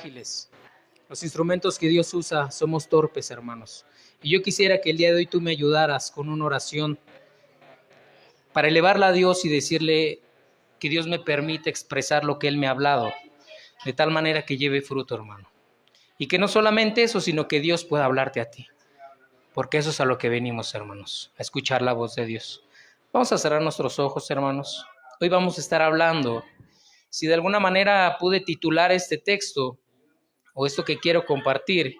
frágiles. Los instrumentos que Dios usa somos torpes, hermanos. Y yo quisiera que el día de hoy tú me ayudaras con una oración para elevarla a Dios y decirle que Dios me permite expresar lo que Él me ha hablado, de tal manera que lleve fruto, hermano. Y que no solamente eso, sino que Dios pueda hablarte a ti. Porque eso es a lo que venimos, hermanos, a escuchar la voz de Dios. Vamos a cerrar nuestros ojos, hermanos. Hoy vamos a estar hablando. Si de alguna manera pude titular este texto o esto que quiero compartir,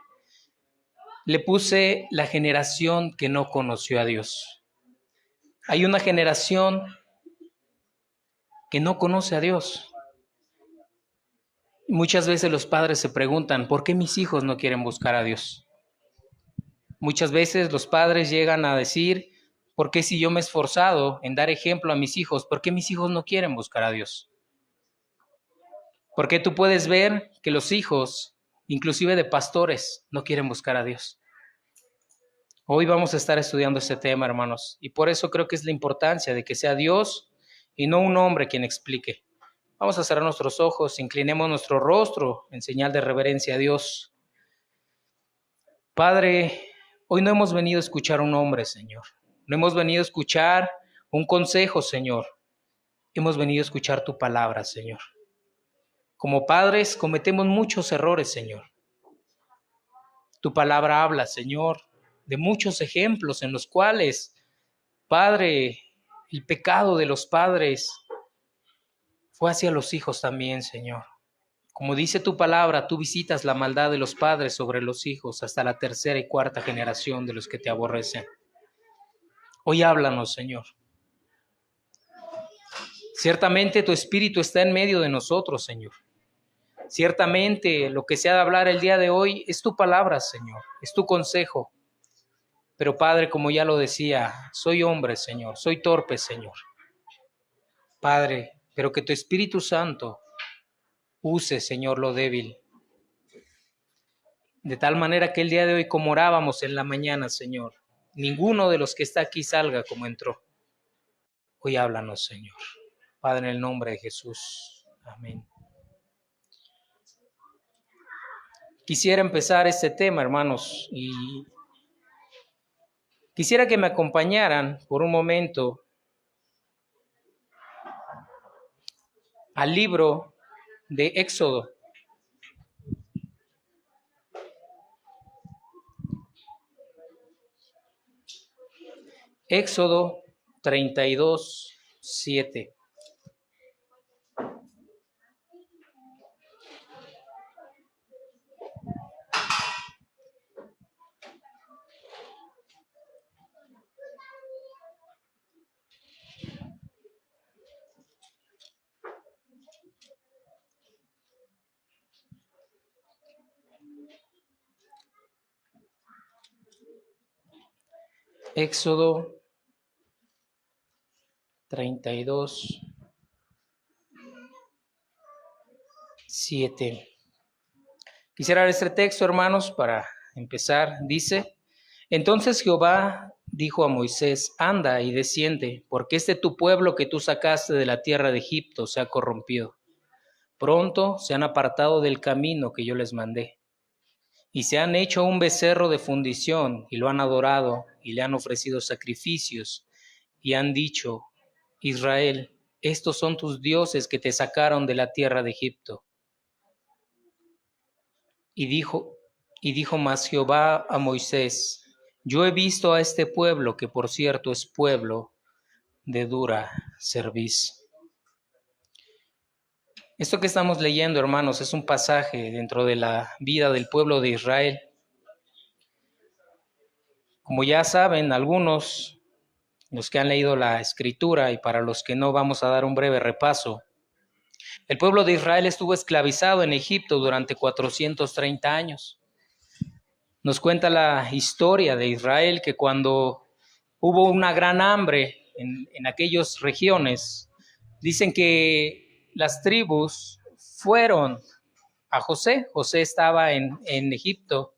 le puse la generación que no conoció a Dios. Hay una generación que no conoce a Dios. Muchas veces los padres se preguntan, ¿por qué mis hijos no quieren buscar a Dios? Muchas veces los padres llegan a decir, ¿por qué si yo me he esforzado en dar ejemplo a mis hijos, por qué mis hijos no quieren buscar a Dios? Porque tú puedes ver que los hijos, inclusive de pastores, no quieren buscar a Dios. Hoy vamos a estar estudiando este tema, hermanos, y por eso creo que es la importancia de que sea Dios y no un hombre quien explique. Vamos a cerrar nuestros ojos, inclinemos nuestro rostro en señal de reverencia a Dios. Padre, hoy no hemos venido a escuchar a un hombre, Señor. No hemos venido a escuchar un consejo, Señor. Hemos venido a escuchar tu palabra, Señor. Como padres cometemos muchos errores, Señor. Tu palabra habla, Señor, de muchos ejemplos en los cuales, Padre, el pecado de los padres fue hacia los hijos también, Señor. Como dice tu palabra, tú visitas la maldad de los padres sobre los hijos hasta la tercera y cuarta generación de los que te aborrecen. Hoy háblanos, Señor. Ciertamente tu Espíritu está en medio de nosotros, Señor. Ciertamente lo que se ha de hablar el día de hoy es tu palabra, Señor, es tu consejo. Pero Padre, como ya lo decía, soy hombre, Señor, soy torpe, Señor. Padre, pero que tu Espíritu Santo use, Señor, lo débil. De tal manera que el día de hoy, como orábamos en la mañana, Señor, ninguno de los que está aquí salga como entró. Hoy háblanos, Señor. Padre, en el nombre de Jesús. Amén. Quisiera empezar este tema, hermanos, y quisiera que me acompañaran por un momento al libro de Éxodo. Éxodo 32, 7. Éxodo 32, 7. Quisiera leer este texto, hermanos, para empezar. Dice, entonces Jehová dijo a Moisés, anda y desciende, porque tu pueblo que tú sacaste de la tierra de Egipto se ha corrompido. Pronto se han apartado del camino que yo les mandé. Y se han hecho un becerro de fundición, y lo han adorado, y le han ofrecido sacrificios, y han dicho, Israel, estos son tus dioses que te sacaron de la tierra de Egipto. Y dijo más Jehová a Moisés, yo he visto a este pueblo, que por cierto es pueblo de dura cerviz. Esto que estamos leyendo, hermanos, es un pasaje dentro de la vida del pueblo de Israel. Como ya saben algunos, los que han leído la Escritura, y para los que no, vamos a dar un breve repaso. El pueblo de Israel estuvo esclavizado en Egipto durante 430 años. Nos cuenta la historia de Israel que cuando hubo una gran hambre en aquellas regiones, dicen que las tribus fueron a José. José estaba en Egipto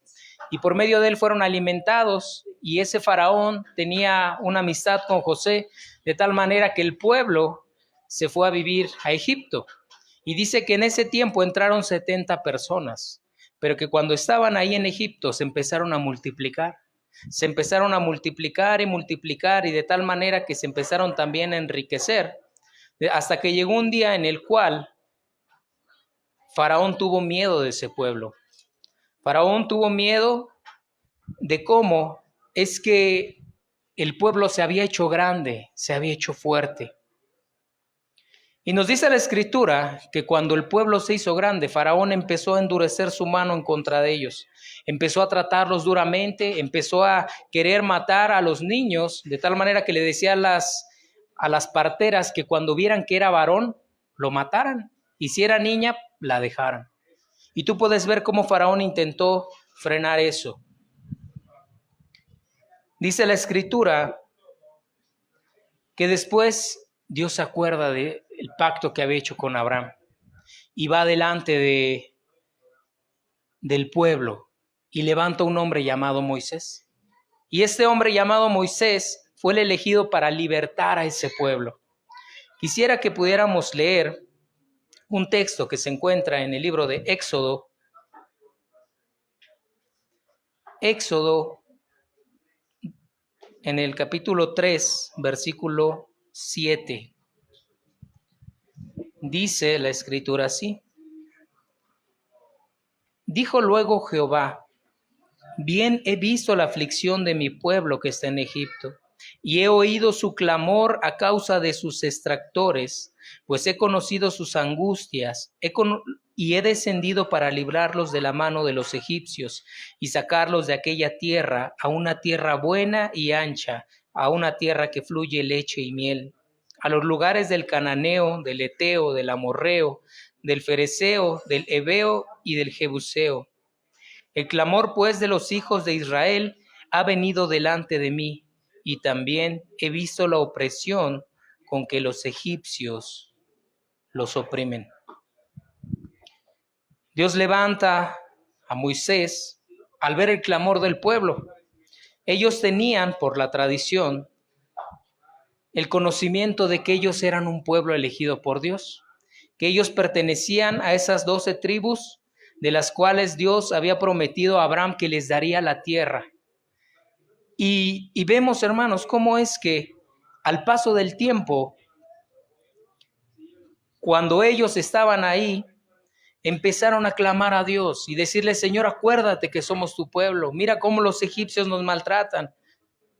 y por medio de él fueron alimentados, y ese faraón tenía una amistad con José, de tal manera que el pueblo se fue a vivir a Egipto. Y dice que en ese tiempo entraron 70 personas, pero que cuando estaban ahí en Egipto se empezaron a multiplicar. Se empezaron a multiplicar y de tal manera que se empezaron también a enriquecer, hasta que llegó un día en el cual Faraón tuvo miedo de ese pueblo. Faraón tuvo miedo de cómo es que el pueblo se había hecho grande, se había hecho fuerte. Y nos dice la Escritura que cuando el pueblo se hizo grande, Faraón empezó a endurecer su mano en contra de ellos. Empezó a tratarlos duramente, empezó a querer matar a los niños, de tal manera que le decía a las parteras que cuando vieran que era varón, lo mataran. Y si era niña, la dejaran. Y tú puedes ver cómo Faraón intentó frenar eso. Dice la Escritura que después Dios se acuerda del pacto que había hecho con Abraham y va delante del pueblo y levanta un hombre llamado Moisés. Y este hombre llamado Moisés fue el elegido para libertar a ese pueblo. Quisiera que pudiéramos leer un texto que se encuentra en el libro de Éxodo. Éxodo, en el capítulo 3, versículo 7. Dice la Escritura así: dijo luego Jehová, bien he visto la aflicción de mi pueblo que está en Egipto, y he oído su clamor a causa de sus extractores, pues he conocido sus angustias, y he descendido para librarlos de la mano de los egipcios, y sacarlos de aquella tierra a una tierra buena y ancha, a una tierra que fluye leche y miel, a los lugares del cananeo, del eteo, del amorreo, del fereceo, del heveo y del jebuseo. El clamor, pues, de los hijos de Israel ha venido delante de mí, y también he visto la opresión con que los egipcios los oprimen. Dios levanta a Moisés al ver el clamor del pueblo. Ellos tenían, por la tradición, el conocimiento de que ellos eran un pueblo elegido por Dios, que ellos pertenecían a esas 12 tribus de las cuales Dios había prometido a Abraham que les daría la tierra. Y vemos, hermanos, cómo es que al paso del tiempo, cuando ellos estaban ahí, empezaron a clamar a Dios y decirle: Señor, acuérdate que somos tu pueblo, mira cómo los egipcios nos maltratan.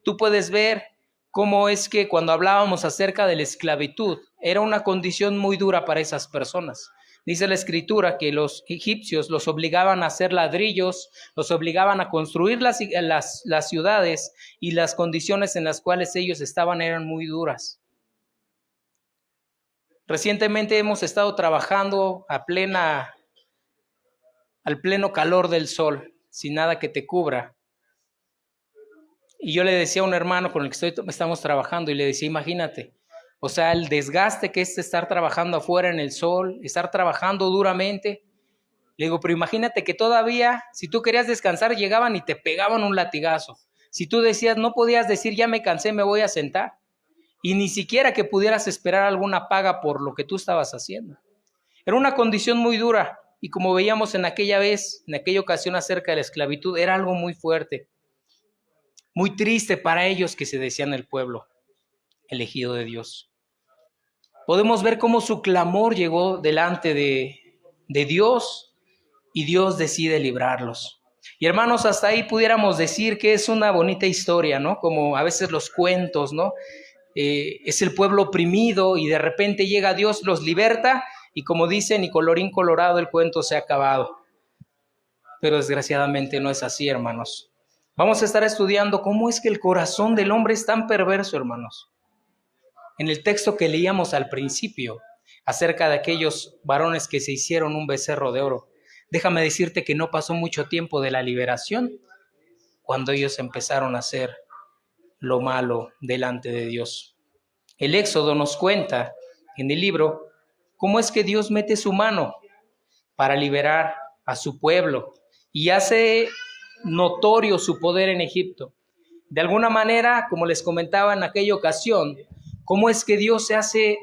Tú puedes ver cómo es que cuando hablábamos acerca de la esclavitud, era una condición muy dura para esas personas. Dice la Escritura que los egipcios los obligaban a hacer ladrillos, los obligaban a construir las ciudades, y las condiciones en las cuales ellos estaban eran muy duras. Recientemente hemos estado trabajando al pleno calor del sol, sin nada que te cubra. Y yo le decía a un hermano con el que estamos trabajando, y le decía: imagínate, o sea, el desgaste que es estar trabajando afuera en el sol, estar trabajando duramente. Le digo: pero imagínate que todavía, si tú querías descansar, llegaban y te pegaban un latigazo. Si tú decías, no podías decir: ya me cansé, me voy a sentar. Y ni siquiera que pudieras esperar alguna paga por lo que tú estabas haciendo. Era una condición muy dura, y como veíamos en aquella ocasión acerca de la esclavitud, era algo muy fuerte, muy triste para ellos que se decían el pueblo elegido de Dios. Podemos ver cómo su clamor llegó delante de Dios, y Dios decide librarlos. Y hermanos, hasta ahí pudiéramos decir que es una bonita historia, ¿no? Como a veces los cuentos, ¿no? Es el pueblo oprimido y de repente llega Dios, los liberta, y como dicen, y colorín colorado, el cuento se ha acabado. Pero desgraciadamente no es así, hermanos. Vamos a estar estudiando cómo es que el corazón del hombre es tan perverso, hermanos. En el texto que leíamos al principio, acerca de aquellos varones que se hicieron un becerro de oro, déjame decirte que no pasó mucho tiempo de la liberación cuando ellos empezaron a hacer lo malo delante de Dios. El Éxodo nos cuenta en el libro cómo es que Dios mete su mano para liberar a su pueblo y hace notorio su poder en Egipto. De alguna manera, como les comentaba en aquella ocasión, cómo es que Dios se hace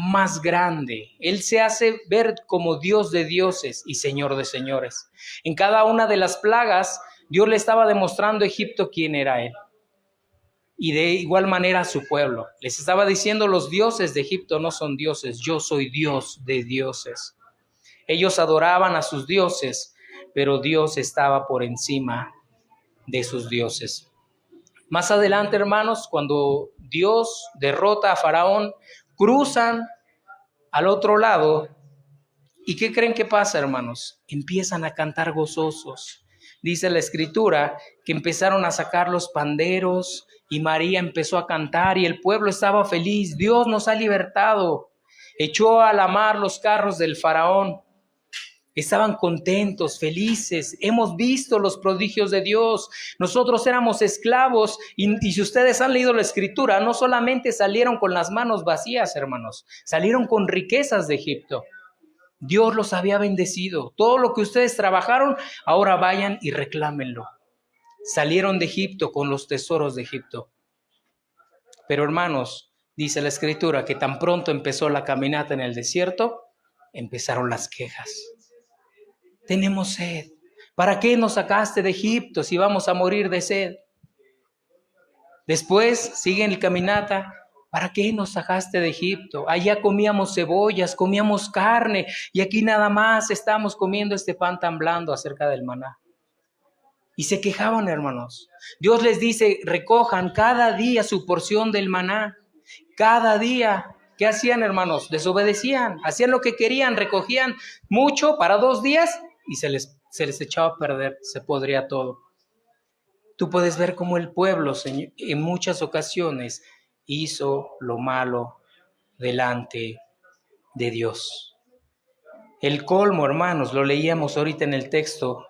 más grande. Él se hace ver como Dios de dioses y Señor de señores. En cada una de las plagas, Dios le estaba demostrando a Egipto quién era Él. Y de igual manera a su pueblo. Les estaba diciendo, los dioses de Egipto no son dioses, yo soy Dios de dioses. Ellos adoraban a sus dioses, pero Dios estaba por encima de sus dioses. Más adelante, hermanos, cuando Dios derrota a Faraón, cruzan al otro lado. ¿Y qué creen que pasa, hermanos? Empiezan a cantar gozosos. Dice la Escritura que empezaron a sacar los panderos y María empezó a cantar y el pueblo estaba feliz. Dios nos ha libertado. Echó a la mar los carros del faraón. Estaban contentos, felices. Hemos visto los prodigios de Dios. Nosotros éramos esclavos y si ustedes han leído la Escritura, no solamente salieron con las manos vacías, hermanos, salieron con riquezas de Egipto. Dios los había bendecido. Todo lo que ustedes trabajaron, ahora vayan y reclámenlo. Salieron de Egipto con los tesoros de Egipto. Pero hermanos, dice la Escritura que tan pronto empezó la caminata en el desierto, empezaron las quejas. Tenemos sed. ¿Para qué nos sacaste de Egipto si vamos a morir de sed? Después siguen el caminata. ¿Para qué nos sacaste de Egipto? Allá comíamos cebollas, comíamos carne y aquí nada más estamos comiendo este pan tan blando acerca del maná. Y se quejaban, hermanos. Dios les dice, recojan cada día su porción del maná. Cada día. ¿Qué hacían, hermanos? Desobedecían, hacían lo que querían, recogían mucho para 2 días y se les echaba a perder, se podría todo. Tú puedes ver cómo el pueblo en muchas ocasiones hizo lo malo delante de Dios. El colmo, hermanos, lo leíamos ahorita en el texto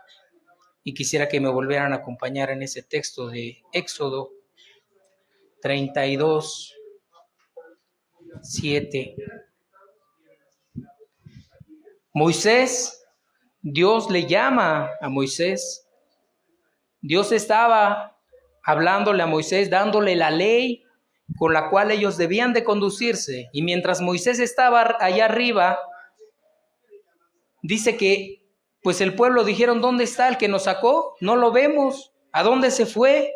y quisiera que me volvieran a acompañar en ese texto de Éxodo 32, 7. Moisés, Dios le llama a Moisés. Dios estaba hablándole a Moisés, dándole la ley con la cual ellos debían de conducirse. Y mientras Moisés estaba allá arriba, dice que pues el pueblo dijeron, ¿dónde está el que nos sacó? No lo vemos. ¿A dónde se fue?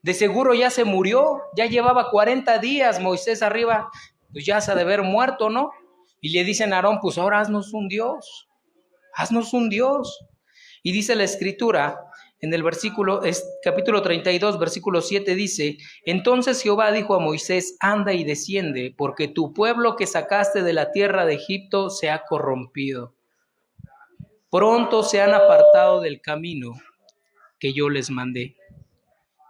De seguro ya se murió. Ya llevaba 40 días Moisés arriba. Pues ya se ha de haber muerto, ¿no? Y le dicen a Aarón, pues ahora haznos un Dios. Haznos un Dios. Y dice la Escritura, en el capítulo 32, versículo 7 dice, entonces Jehová dijo a Moisés, anda y desciende, porque tu pueblo que sacaste de la tierra de Egipto se ha corrompido. Pronto se han apartado del camino que yo les mandé.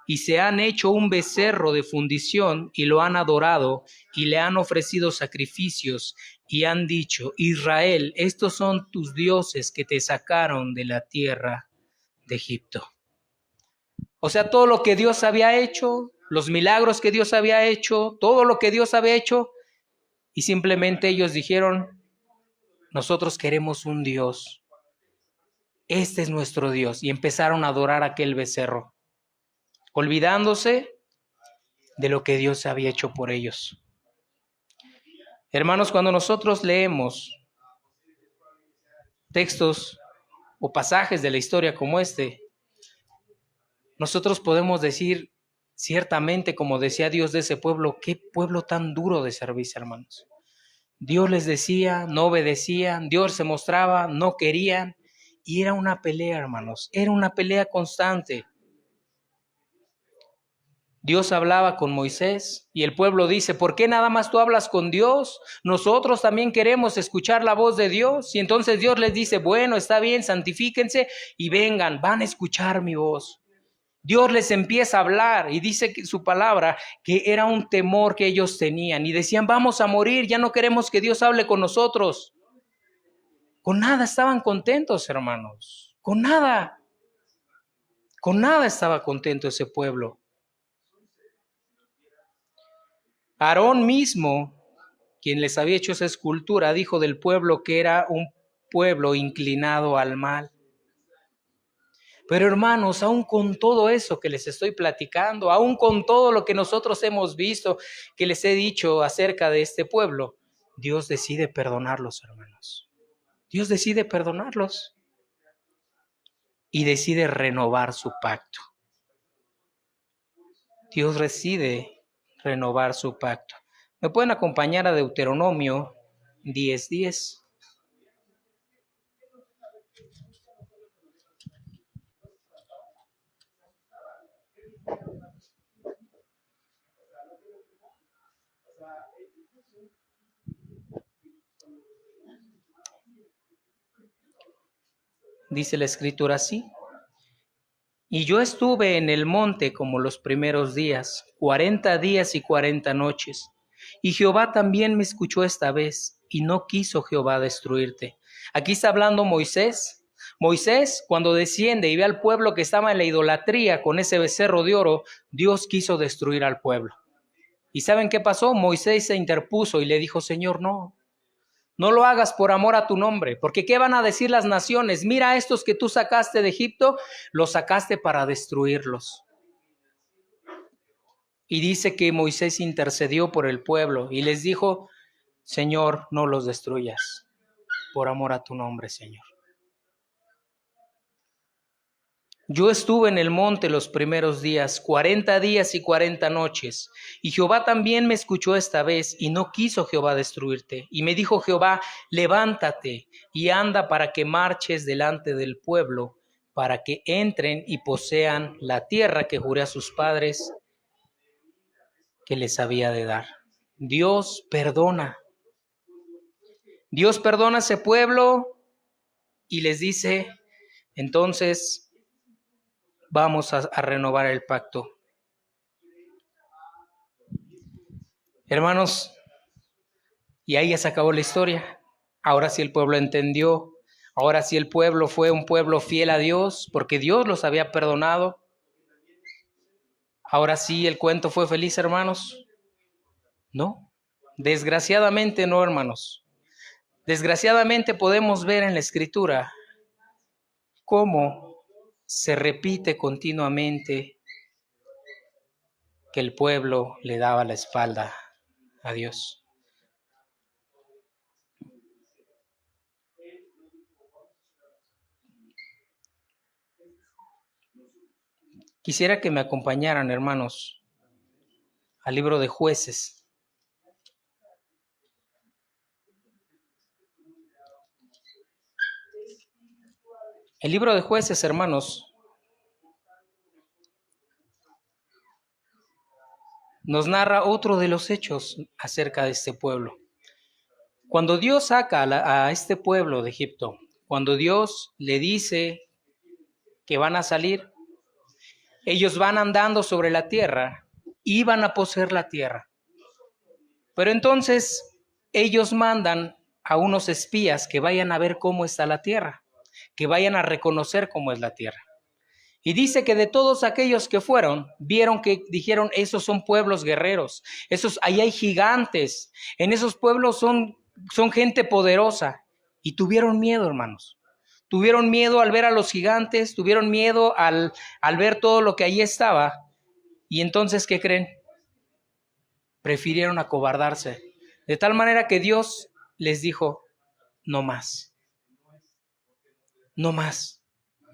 Y se han hecho un becerro de fundición y lo han adorado y le han ofrecido sacrificios y han dicho, Israel, estos son tus dioses que te sacaron de la tierra de Egipto. O sea, todo lo que Dios había hecho, los milagros que Dios había hecho, todo lo que Dios había hecho, y simplemente ellos dijeron, nosotros queremos un Dios. Este es nuestro Dios. Y empezaron a adorar a aquel becerro, olvidándose de lo que Dios había hecho por ellos. Hermanos, cuando nosotros leemos textos o pasajes de la historia como este, nosotros podemos decir ciertamente, como decía Dios de ese pueblo, qué pueblo tan duro de servicio, hermanos. Dios les decía, no obedecían, Dios se mostraba, no querían, y era una pelea, hermanos, era una pelea constante. Dios hablaba con Moisés y el pueblo dice, ¿por qué nada más tú hablas con Dios? Nosotros también queremos escuchar la voz de Dios. Y entonces Dios les dice, bueno, está bien, santifíquense y vengan, van a escuchar mi voz. Dios les empieza a hablar y dice que su palabra que era un temor que ellos tenían y decían, vamos a morir, ya no queremos que Dios hable con nosotros. Con nada estaban contentos, hermanos, con nada estaba contento ese pueblo. Aarón mismo, quien les había hecho esa escultura, dijo del pueblo que era un pueblo inclinado al mal. Pero hermanos, aún con todo eso que les estoy platicando, aún con todo lo que nosotros hemos visto, que les he dicho acerca de este pueblo, Dios decide perdonarlos, hermanos. Dios decide perdonarlos y decide renovar su pacto. Dios decide renovar su pacto. ¿Me pueden acompañar a Deuteronomio 10:10? Dice la escritura así: y yo estuve en el monte como los primeros días, 40 días y 40 noches. Y Jehová también me escuchó esta vez, y no quiso Jehová destruirte. Aquí está hablando Moisés. Moisés, cuando desciende y ve al pueblo que estaba en la idolatría con ese becerro de oro, Dios quiso destruir al pueblo. ¿Y saben qué pasó? Moisés se interpuso y le dijo: Señor, no lo hagas por amor a tu nombre, porque ¿qué van a decir las naciones? Mira a estos que tú sacaste de Egipto, los sacaste para destruirlos. Y dice que Moisés intercedió por el pueblo y les dijo: Señor, no los destruyas, por amor a tu nombre, Señor. Yo estuve en el monte los primeros días, 40 días y 40 noches, y Jehová también me escuchó esta vez, y no quiso Jehová destruirte. Y me dijo Jehová: levántate y anda para que marches delante del pueblo, para que entren y posean la tierra que juré a sus padres que les había de dar. Dios perdona. Dios perdona a ese pueblo y les dice: entonces vamos a renovar el pacto. Hermanos, y ahí ya se acabó la historia. Ahora sí el pueblo entendió. Ahora sí el pueblo fue un pueblo fiel a Dios, porque Dios los había perdonado. Ahora sí el cuento fue feliz, hermanos. No, desgraciadamente no, hermanos. Desgraciadamente podemos ver en la Escritura cómo se repite continuamente que el pueblo le daba la espalda a Dios. Quisiera que me acompañaran, hermanos, al libro de Jueces. El libro de Jueces, hermanos, nos narra otro de los hechos acerca de este pueblo. Cuando Dios saca a este pueblo de Egipto, cuando Dios le dice que van a salir, ellos van andando sobre la tierra y van a poseer la tierra. Pero entonces ellos mandan a unos espías que vayan a ver cómo está la tierra, que vayan a reconocer cómo es la tierra. Y dice que de todos aquellos que fueron, vieron que dijeron: esos son pueblos guerreros, ahí hay gigantes, en esos pueblos son gente poderosa. Y tuvieron miedo, hermanos. Tuvieron miedo al ver a los gigantes, tuvieron miedo al ver todo lo que allí estaba. Y entonces, ¿qué creen? Prefirieron acobardarse. De tal manera que Dios les dijo: no más. No más.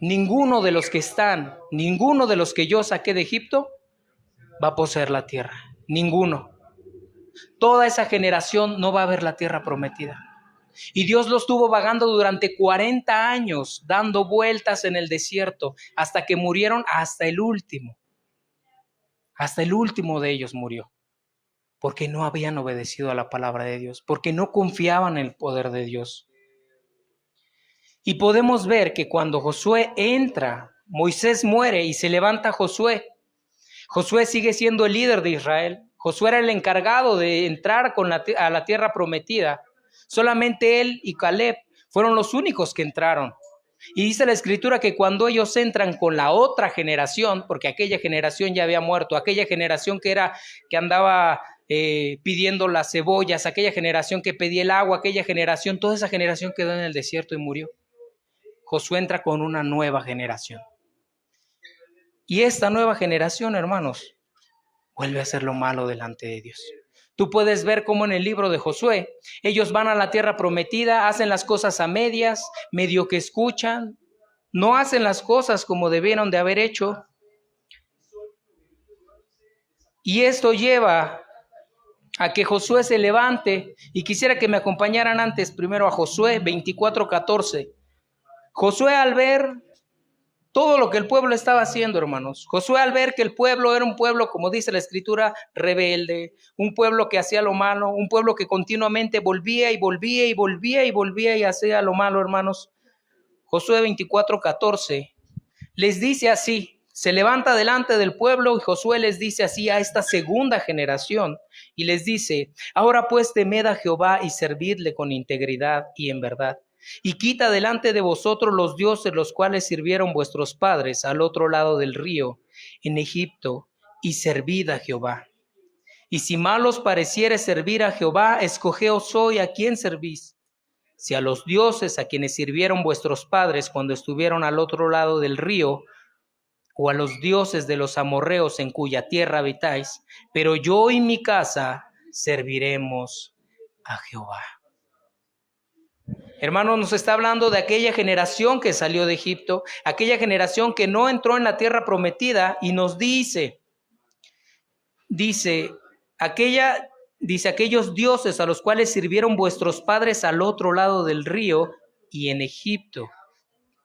Ninguno de los que yo saqué de Egipto va a poseer la tierra. Ninguno. Toda esa generación no va a ver la tierra prometida. Y Dios los tuvo vagando durante 40 años, dando vueltas en el desierto, hasta que murieron, hasta el último. Hasta el último de ellos murió, porque no habían obedecido a la palabra de Dios, porque no confiaban en el poder de Dios. Y podemos ver que cuando Josué entra, Moisés muere y se levanta Josué. Josué sigue siendo el líder de Israel. Josué era el encargado de entrar a la tierra prometida. Solamente él y Caleb fueron los únicos que entraron. Y dice la Escritura que cuando ellos entran con la otra generación, porque aquella generación ya había muerto, aquella generación que andaba pidiendo las cebollas, aquella generación que pedía el agua, aquella generación, toda esa generación quedó en el desierto y murió. Josué entra con una nueva generación. Y esta nueva generación, hermanos, vuelve a hacer lo malo delante de Dios. Tú puedes ver cómo en el libro de Josué, ellos van a la tierra prometida, hacen las cosas a medias, medio que escuchan, no hacen las cosas como debieron de haber hecho. Y esto lleva a que Josué se levante, y quisiera que me acompañaran antes primero a Josué 24:14. Josué, al ver todo lo que el pueblo estaba haciendo, hermanos, Josué, al ver que el pueblo era un pueblo, como dice la Escritura, rebelde, un pueblo que hacía lo malo, un pueblo que continuamente volvía y hacía lo malo, hermanos, Josué 24:14 les dice así, se levanta delante del pueblo y Josué les dice así a esta segunda generación y les dice: ahora pues temed a Jehová y servidle con integridad y en verdad, y quita delante de vosotros los dioses los cuales sirvieron vuestros padres al otro lado del río en Egipto, y servid a Jehová. Y si mal os pareciere servir a Jehová, escogeos hoy a quién servís, si a los dioses a quienes sirvieron vuestros padres cuando estuvieron al otro lado del río, o a los dioses de los amorreos en cuya tierra habitáis, pero yo y mi casa serviremos a Jehová. Hermanos, nos está hablando de aquella generación que salió de Egipto, aquella generación que no entró en la tierra prometida, y nos dice aquellos dioses a los cuales sirvieron vuestros padres al otro lado del río y en Egipto.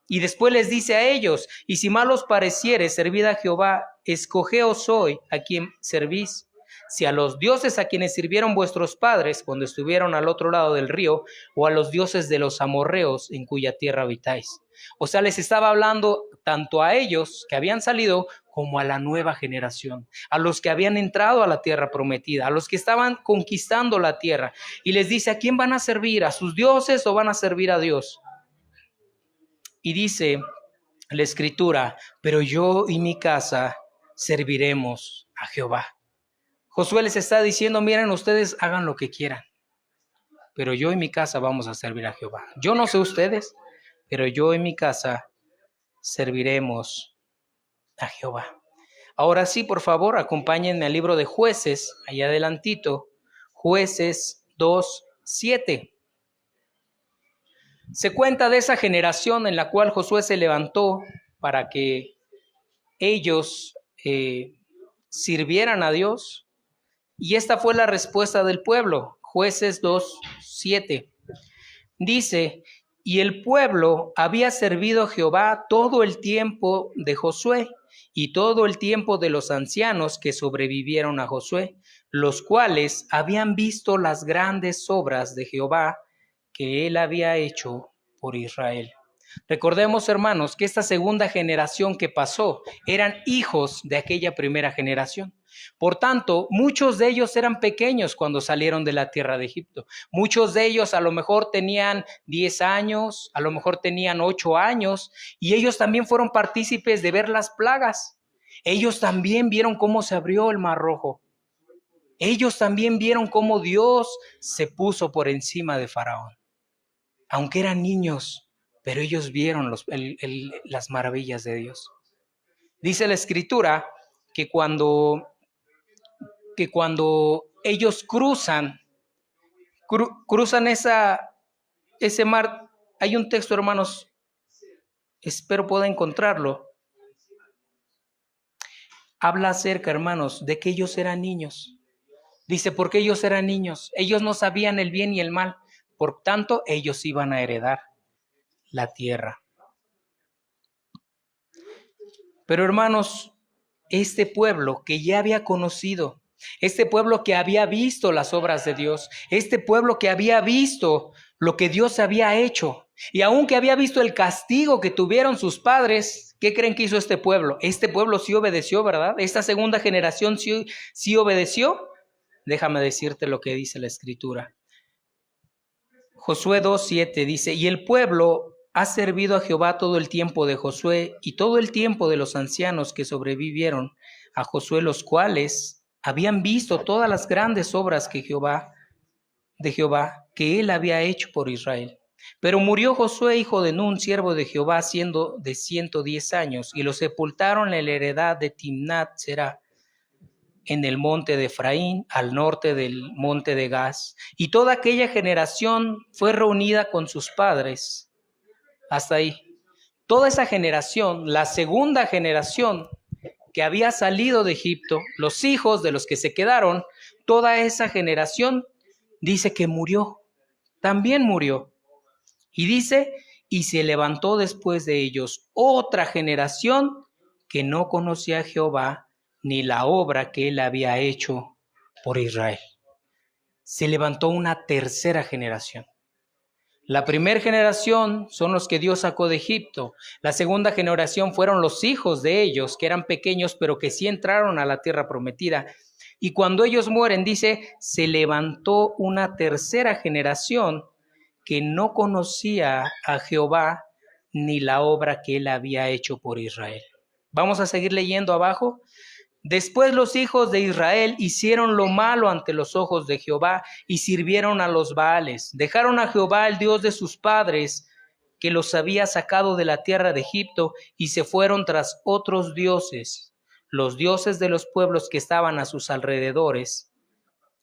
Y después les dice a ellos: y si mal os pareciere, servid a Jehová, escogeos hoy a quien servís, si a los dioses a quienes sirvieron vuestros padres cuando estuvieron al otro lado del río, o a los dioses de los amorreos en cuya tierra habitáis. O sea, les estaba hablando tanto a ellos que habían salido como a la nueva generación, a los que habían entrado a la tierra prometida, a los que estaban conquistando la tierra. Y les dice: ¿a quién van a servir? ¿A sus dioses o van a servir a Dios? Y dice la Escritura: pero yo y mi casa serviremos a Jehová. Josué les está diciendo: miren, ustedes hagan lo que quieran, pero yo y mi casa vamos a servir a Jehová. Yo no sé ustedes, pero yo y mi casa serviremos a Jehová. Ahora sí, por favor, acompáñenme al libro de Jueces, allá adelantito, Jueces 2:7. Se cuenta de esa generación en la cual Josué se levantó para que ellos sirvieran a Dios. Y esta fue la respuesta del pueblo. Jueces 2:7. Dice: y el pueblo había servido a Jehová todo el tiempo de Josué y todo el tiempo de los ancianos que sobrevivieron a Josué, los cuales habían visto las grandes obras de Jehová que él había hecho por Israel. Recordemos, hermanos, que esta segunda generación que pasó eran hijos de aquella primera generación. Por tanto, muchos de ellos eran pequeños cuando salieron de la tierra de Egipto. Muchos de ellos a lo mejor tenían 10 años, a lo mejor tenían 8 años, y ellos también fueron partícipes de ver las plagas. Ellos también vieron cómo se abrió el Mar Rojo. Ellos también vieron cómo Dios se puso por encima de Faraón. Aunque eran niños, pero ellos vieron las maravillas de Dios. Dice la Escritura que cuando ellos cruzan ese mar, hay un texto, hermanos, espero pueda encontrarlo. Habla acerca, hermanos, de que ellos eran niños. Dice: porque ellos eran niños, ellos no sabían el bien y el mal, por tanto, ellos iban a heredar la tierra. Pero, hermanos, este pueblo que ya había conocido, este pueblo que había visto las obras de Dios, este pueblo que había visto lo que Dios había hecho, y aunque había visto el castigo que tuvieron sus padres, ¿qué creen que hizo este pueblo? Este pueblo sí obedeció, ¿verdad? Esta segunda generación sí obedeció. Déjame decirte lo que dice la Escritura. Josué 2:7 dice: y el pueblo ha servido a Jehová todo el tiempo de Josué y todo el tiempo de los ancianos que sobrevivieron a Josué, los cuales habían visto todas las grandes obras de Jehová que él había hecho por Israel. Pero murió Josué, hijo de Nun, siervo de Jehová, siendo de 110 años, y lo sepultaron en la heredad de Timnat Será, en el monte de Efraín, al norte del monte de Gaz. Y toda aquella generación fue reunida con sus padres. Hasta ahí. Toda esa generación, la segunda generación que había salido de Egipto, los hijos de los que se quedaron, toda esa generación dice que murió, también murió. Y dice, y se levantó después de ellos otra generación que no conocía a Jehová ni la obra que él había hecho por Israel. Se levantó una tercera generación. La primera generación son los que Dios sacó de Egipto. La segunda generación fueron los hijos de ellos, que eran pequeños, pero que sí entraron a la tierra prometida. Y cuando ellos mueren, dice, se levantó una tercera generación que no conocía a Jehová ni la obra que él había hecho por Israel. Vamos a seguir leyendo abajo. Después los hijos de Israel hicieron lo malo ante los ojos de Jehová y sirvieron a los Baales. Dejaron a Jehová, el Dios de sus padres, que los había sacado de la tierra de Egipto, y se fueron tras otros dioses, los dioses de los pueblos que estaban a sus alrededores,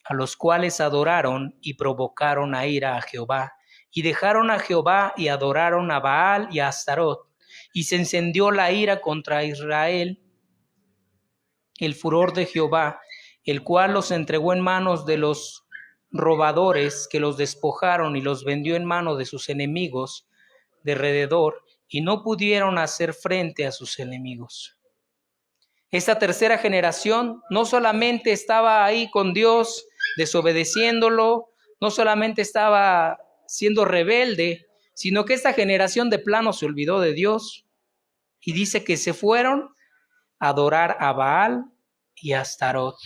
a los cuales adoraron y provocaron a ira a Jehová. Y dejaron a Jehová y adoraron a Baal y a Astarot. Y se encendió la ira contra Israel, el furor de Jehová, el cual los entregó en manos de los robadores que los despojaron y los vendió en mano de sus enemigos de alrededor, y no pudieron hacer frente a sus enemigos. Esta tercera generación no solamente estaba ahí con Dios, desobedeciéndolo, no solamente estaba siendo rebelde, sino que esta generación de plano se olvidó de Dios, y dice que se fueron a adorar a Baal y a Astarot,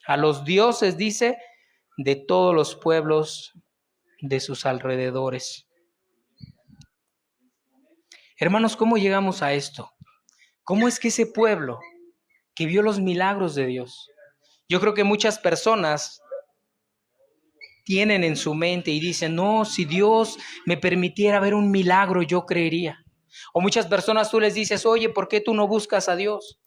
a los dioses, dice, de todos los pueblos de sus alrededores. Hermanos, ¿cómo llegamos a esto? ¿Cómo es que ese pueblo que vio los milagros de Dios? Yo creo que muchas personas tienen en su mente y dicen, no, si Dios me permitiera ver un milagro, yo creería. O muchas personas tú les dices, oye, ¿por qué tú no buscas a Dios?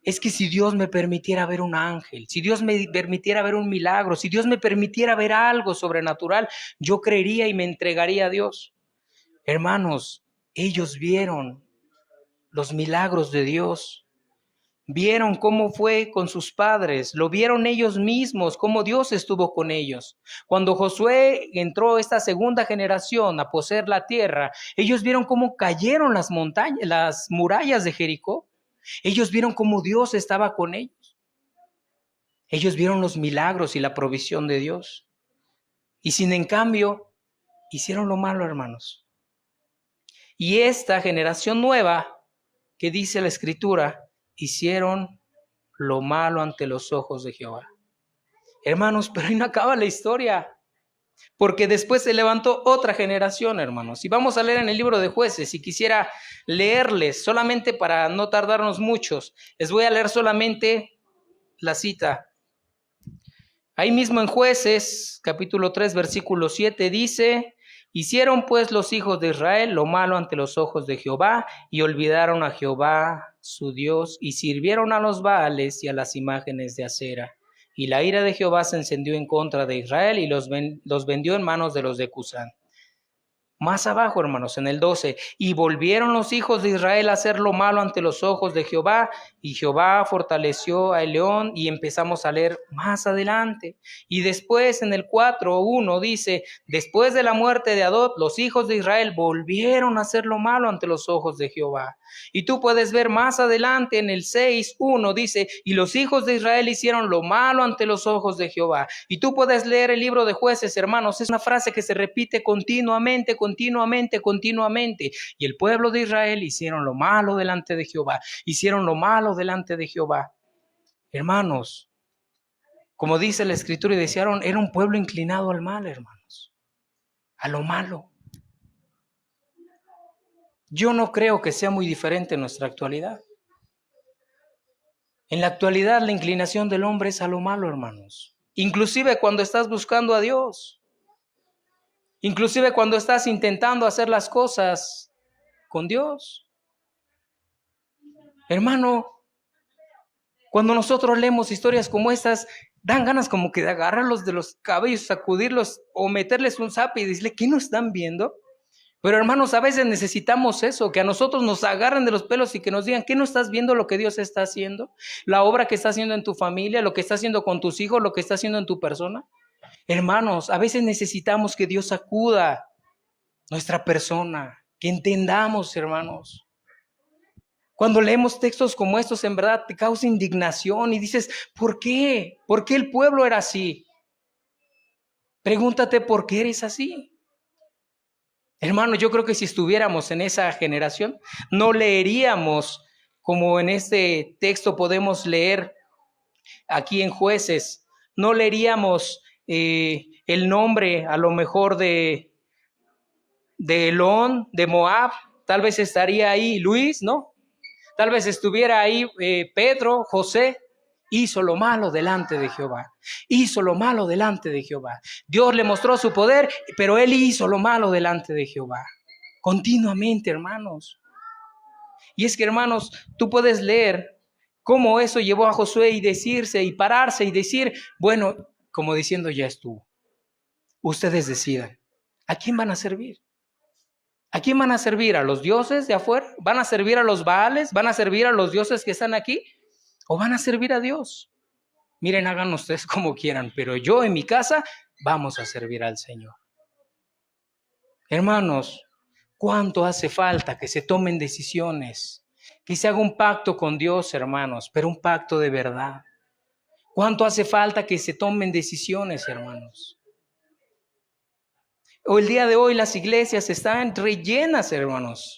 Es que si Dios me permitiera ver un ángel, si Dios me permitiera ver un milagro, si Dios me permitiera ver algo sobrenatural, yo creería y me entregaría a Dios. Hermanos, ellos vieron los milagros de Dios. Vieron cómo fue con sus padres, lo vieron ellos mismos, cómo Dios estuvo con ellos. Cuando Josué entró esta segunda generación a poseer la tierra, ellos vieron cómo cayeron las montañas, las murallas de Jericó. Ellos vieron cómo Dios estaba con ellos. Ellos vieron los milagros y la provisión de Dios. Y sin en cambio, hicieron lo malo, hermanos. Y esta generación nueva, que dice la Escritura, hicieron lo malo ante los ojos de Jehová. Hermanos, pero ahí no acaba la historia, porque después se levantó otra generación, hermanos. Y vamos a leer en el libro de Jueces, y quisiera leerles, solamente para no tardarnos muchos, les voy a leer solamente la cita. Ahí mismo en Jueces, capítulo 3, versículo 7, dice: hicieron pues los hijos de Israel lo malo ante los ojos de Jehová, y olvidaron a Jehová su Dios, y sirvieron a los Baales y a las imágenes de acera. Y la ira de Jehová se encendió en contra de Israel, y los vendió en manos de los de Cusán. Más abajo, hermanos, en el 12, y volvieron los hijos de Israel a hacer lo malo ante los ojos de Jehová, y Jehová fortaleció a León, y empezamos a leer más adelante. Y después en el 4:1 dice, después de la muerte de Adot, los hijos de Israel volvieron a hacer lo malo ante los ojos de Jehová. Y tú puedes ver más adelante en el 6:1 dice, y los hijos de Israel hicieron lo malo ante los ojos de Jehová. Y tú puedes leer el libro de Jueces, hermanos, es una frase que se repite continuamente. Y el pueblo de Israel hicieron lo malo delante de Jehová, hicieron lo malo delante de Jehová. Hermanos, como dice la Escritura, y desearon, era un pueblo inclinado al mal, hermanos, a lo malo. Yo no creo que sea muy diferente en nuestra actualidad. En la actualidad la inclinación del hombre es a lo malo, hermanos. Inclusive cuando estás buscando a Dios. Inclusive cuando estás intentando hacer las cosas con Dios. Hermano, Cuando nosotros leemos historias como estas, dan ganas como que de agarrarlos de los cabellos, sacudirlos o meterles un zape y decirle, ¿qué no están viendo? Pero hermanos, a veces necesitamos eso, que a nosotros nos agarren de los pelos y que nos digan, ¿qué no estás viendo lo que Dios está haciendo? La obra que está haciendo en tu familia, lo que está haciendo con tus hijos, lo que está haciendo en tu persona. Hermanos, a veces necesitamos que Dios sacuda nuestra persona, que entendamos, hermanos. Cuando leemos textos como estos, en verdad te causa indignación y dices, ¿por qué? ¿Por qué el pueblo era así? Pregúntate por qué eres así. Hermano, yo creo que si estuviéramos en esa generación, no leeríamos como en este texto podemos leer aquí en Jueces, no leeríamos el nombre a lo mejor de Elón, de Moab, tal vez estaría ahí Luis, ¿no? Tal vez estuviera ahí Pedro, José. Hizo lo malo delante de Jehová. Hizo lo malo delante de Jehová. Dios le mostró su poder, pero él hizo lo malo delante de Jehová. Continuamente, hermanos. Y es que, hermanos, tú puedes leer cómo eso llevó a Josué y decirse y pararse y decir, bueno, como diciendo, ya estuvo. Ustedes decidan. ¿A quién van a servir? ¿A quién van a servir? ¿A los dioses de afuera? ¿Van a servir a los Baales? ¿Van a servir a los dioses que están aquí? ¿O van a servir a Dios? Miren, hagan ustedes como quieran, pero yo en mi casa vamos a servir al Señor. Hermanos, ¿cuánto hace falta que se tomen decisiones? Que se haga un pacto con Dios, hermanos, pero un pacto de verdad. ¿Cuánto hace falta que se tomen decisiones, hermanos? O el día de hoy las iglesias están rellenas, hermanos.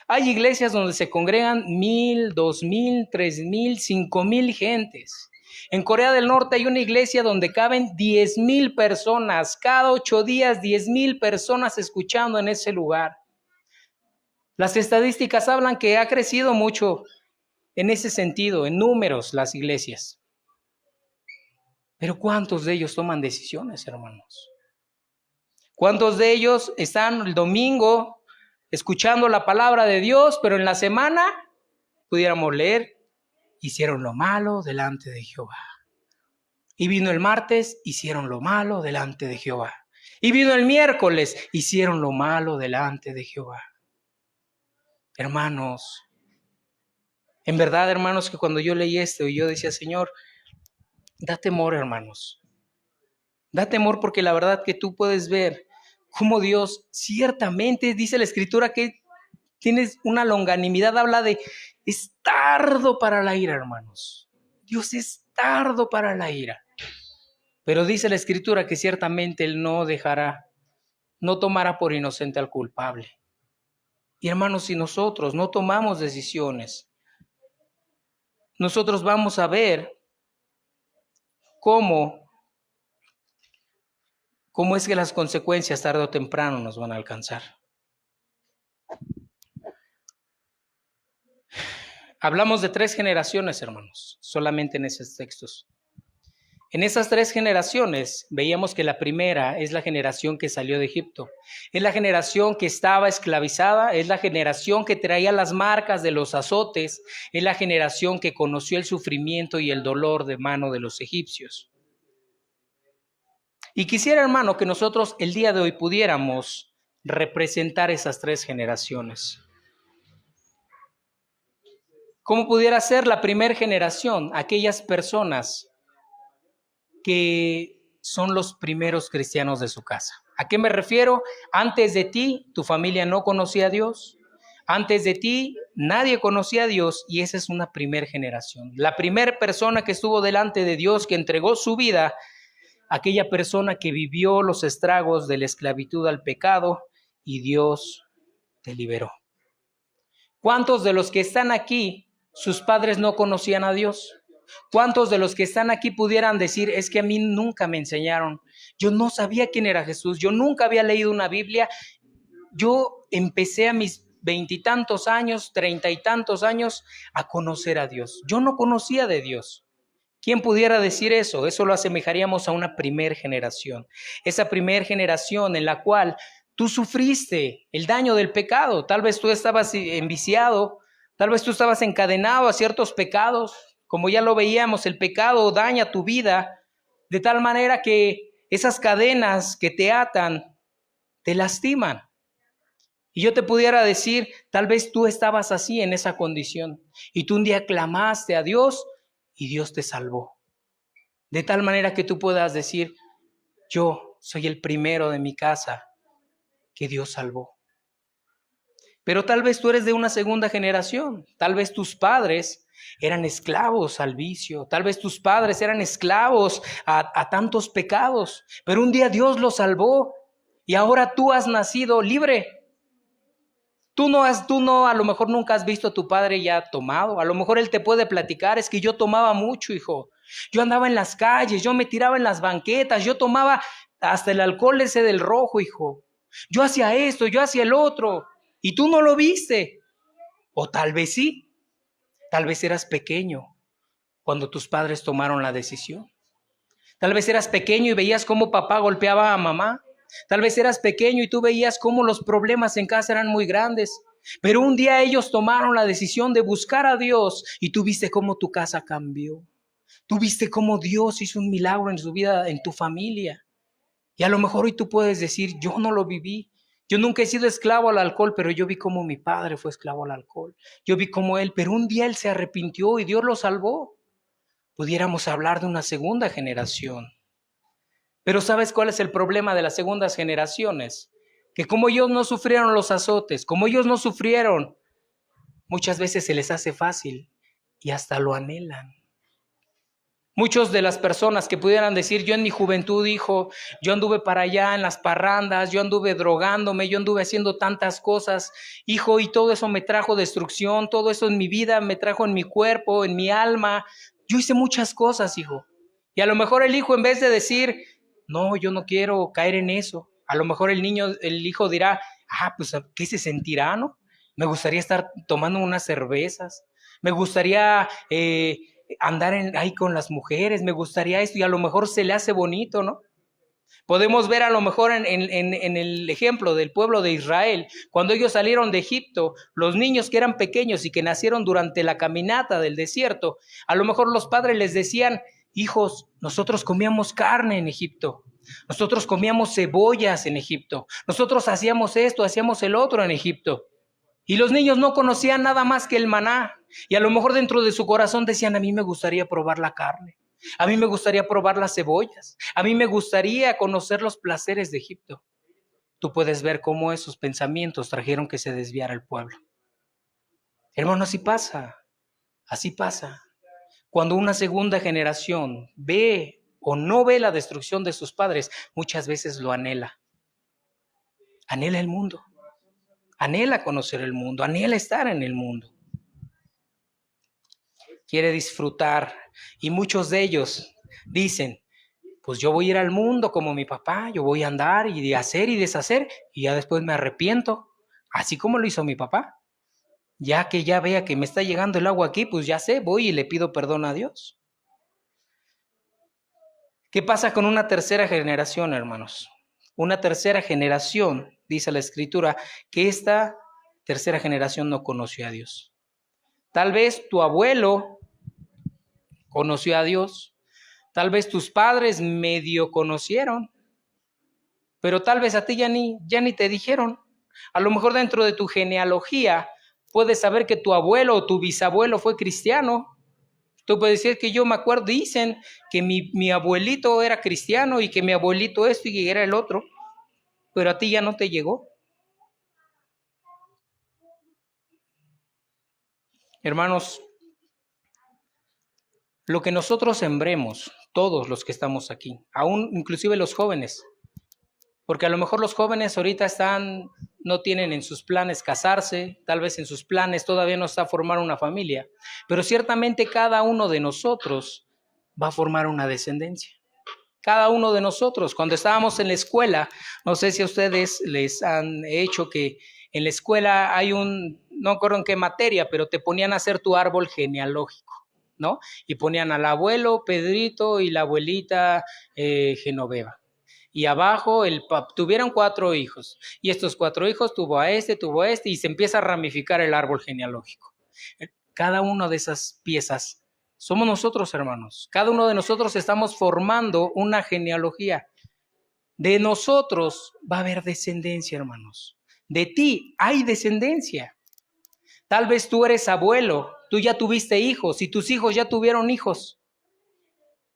Hay iglesias donde se congregan 1,000, 2,000, 3,000, 5,000 gentes. En Corea del Norte hay una iglesia donde caben 10,000 personas. Cada 8 días, 10,000 personas escuchando en ese lugar. Las estadísticas hablan que ha crecido mucho en ese sentido, en números, las iglesias. Pero ¿cuántos de ellos toman decisiones, hermanos? ¿Cuántos de ellos están el domingo escuchando la palabra de Dios, pero en la semana, pudiéramos leer, hicieron lo malo delante de Jehová? Y vino el martes, hicieron lo malo delante de Jehová. Y vino el miércoles, hicieron lo malo delante de Jehová. Hermanos, en verdad, hermanos, que cuando yo leí esto y yo decía, Señor, da temor, hermanos. Da temor porque la verdad que tú puedes ver cómo Dios ciertamente, dice la Escritura, que tienes una longanimidad, habla de, es tardo para la ira, hermanos. Dios es tardo para la ira. Pero dice la Escritura que ciertamente Él no dejará, no tomará por inocente al culpable. Y hermanos, si nosotros no tomamos decisiones, nosotros vamos a ver cómo es que las consecuencias tarde o temprano nos van a alcanzar. Hablamos de 3 generaciones, hermanos, solamente en esos textos. En esas 3 generaciones veíamos que la primera es la generación que salió de Egipto. Es la generación que estaba esclavizada, es la generación que traía las marcas de los azotes, es la generación que conoció el sufrimiento y el dolor de mano de los egipcios. Y quisiera, hermano, que nosotros el día de hoy pudiéramos representar esas 3 generaciones. ¿Cómo pudiera ser la primera generación? Aquellas personas que son los primeros cristianos de su casa. ¿A qué me refiero? Antes de ti, tu familia no conocía a Dios. Antes de ti, nadie conocía a Dios y esa es una primera generación. La primera persona que estuvo delante de Dios, que entregó su vida, aquella persona que vivió los estragos de la esclavitud al pecado y Dios te liberó. ¿Cuántos de los que están aquí, sus padres no conocían a Dios? ¿Cuántos de los que están aquí pudieran decir, es que a mí nunca me enseñaron? Yo no sabía quién era Jesús, yo nunca había leído una Biblia. Yo empecé a mis 20 y tantos años, 30 y tantos años a conocer a Dios. Yo no conocía de Dios. ¿Quién pudiera decir eso? Eso lo asemejaríamos a una primera generación. Esa primera generación en la cual tú sufriste el daño del pecado. Tal vez tú estabas enviciado, tal vez tú estabas encadenado a ciertos pecados, Como ya lo veíamos, el pecado daña tu vida de tal manera que esas cadenas que te atan te lastiman. Y yo te pudiera decir, tal vez tú estabas así en esa condición y tú un día clamaste a Dios y Dios te salvó. De tal manera que tú puedas decir, yo soy el primero de mi casa que Dios salvó. Pero tal vez tú eres de una segunda generación, tal vez tus padres eran esclavos al vicio, tal vez tus padres eran esclavos a tantos pecados, pero un día Dios los salvó y ahora tú has nacido libre. Tú no, a lo mejor nunca has visto a tu padre ya tomado, a lo mejor él te puede platicar, es que yo tomaba mucho, hijo, yo andaba en las calles, yo me tiraba en las banquetas, yo tomaba hasta el alcohol ese del rojo, hijo, yo hacía esto, yo hacía el otro, y tú no lo viste, o tal vez sí, tal vez eras pequeño cuando tus padres tomaron la decisión, tal vez eras pequeño y veías cómo papá golpeaba a mamá. Tal vez eras pequeño y tú veías cómo los problemas en casa eran muy grandes, pero un día ellos tomaron la decisión de buscar a Dios y tú viste cómo tu casa cambió. Tú viste cómo Dios hizo un milagro en su vida, en tu familia. Y a lo mejor hoy tú puedes decir, yo no lo viví. Yo nunca he sido esclavo al alcohol, pero yo vi cómo mi padre fue esclavo al alcohol. Yo vi cómo él, pero un día él se arrepintió y Dios lo salvó. Pudiéramos hablar de una segunda generación. Pero ¿sabes cuál es el problema de las segundas generaciones? Que como ellos no sufrieron los azotes, como ellos no sufrieron, muchas veces se les hace fácil y hasta lo anhelan. Muchos de las personas que pudieran decir, yo en mi juventud, hijo, yo anduve para allá en las parrandas, yo anduve drogándome, yo anduve haciendo tantas cosas, hijo, y todo eso me trajo destrucción, todo eso en mi vida me trajo en mi cuerpo, en mi alma. Yo hice muchas cosas, hijo. Y a lo mejor el hijo, en vez de decir, no, yo no quiero caer en eso, a lo mejor el hijo dirá, pues, ¿qué se sentirá, no? Me gustaría estar tomando unas cervezas, me gustaría andar ahí con las mujeres, me gustaría esto, y a lo mejor se le hace bonito, ¿no? Podemos ver a lo mejor en el ejemplo del pueblo de Israel, cuando ellos salieron de Egipto, los niños que eran pequeños y que nacieron durante la caminata del desierto, a lo mejor los padres les decían, hijos, nosotros comíamos carne en Egipto, nosotros comíamos cebollas en Egipto, nosotros hacíamos esto, hacíamos el otro en Egipto. Y los niños no conocían nada más que el maná. Y a lo mejor dentro de su corazón decían, a mí me gustaría probar la carne. A mí me gustaría probar las cebollas. A mí me gustaría conocer los placeres de Egipto. Tú puedes ver cómo esos pensamientos trajeron que se desviara el pueblo. Hermano, así pasa. Así pasa. Cuando una segunda generación ve o no ve la destrucción de sus padres, muchas veces lo anhela. Anhela el mundo. Anhela conocer el mundo, anhela estar en el mundo. Quiere disfrutar. Y muchos de ellos dicen, pues yo voy a ir al mundo como mi papá, yo voy a andar y hacer y deshacer y ya después me arrepiento, así como lo hizo mi papá. Ya que ya vea que me está llegando el agua aquí, pues ya sé, voy y le pido perdón a Dios. ¿Qué pasa con una tercera generación, hermanos? Una tercera generación, dice la Escritura, que esta tercera generación no conoció a Dios. Tal vez tu abuelo conoció a Dios, tal vez tus padres medio conocieron, pero tal vez a ti ya ni te dijeron. A lo mejor dentro de tu genealogía puedes saber que tu abuelo o tu bisabuelo fue cristiano. Tú puedes decir que yo me acuerdo, dicen que mi abuelito era cristiano y que mi abuelito esto y que era el otro, pero a ti ya no te llegó. Hermanos, lo que nosotros sembremos, todos los que estamos aquí, aún inclusive los jóvenes, porque a lo mejor los jóvenes ahorita no tienen en sus planes casarse, tal vez en sus planes todavía no está formar una familia, pero ciertamente cada uno de nosotros va a formar una descendencia. Cada uno de nosotros, cuando estábamos en la escuela, no sé si a ustedes les han hecho que en la escuela hay no recuerdo en qué materia, pero te ponían a hacer tu árbol genealógico, ¿no? Y ponían al abuelo Pedrito y la abuelita Genoveva. Y abajo tuvieron 4 hijos. Y estos 4 hijos tuvo a este, y se empieza a ramificar el árbol genealógico. Cada una de esas piezas Somos nosotros, hermanos. Cada uno de nosotros estamos formando una genealogía. De nosotros va a haber descendencia, hermanos. De ti hay descendencia. Tal vez tú eres abuelo, tú ya tuviste hijos y tus hijos ya tuvieron hijos.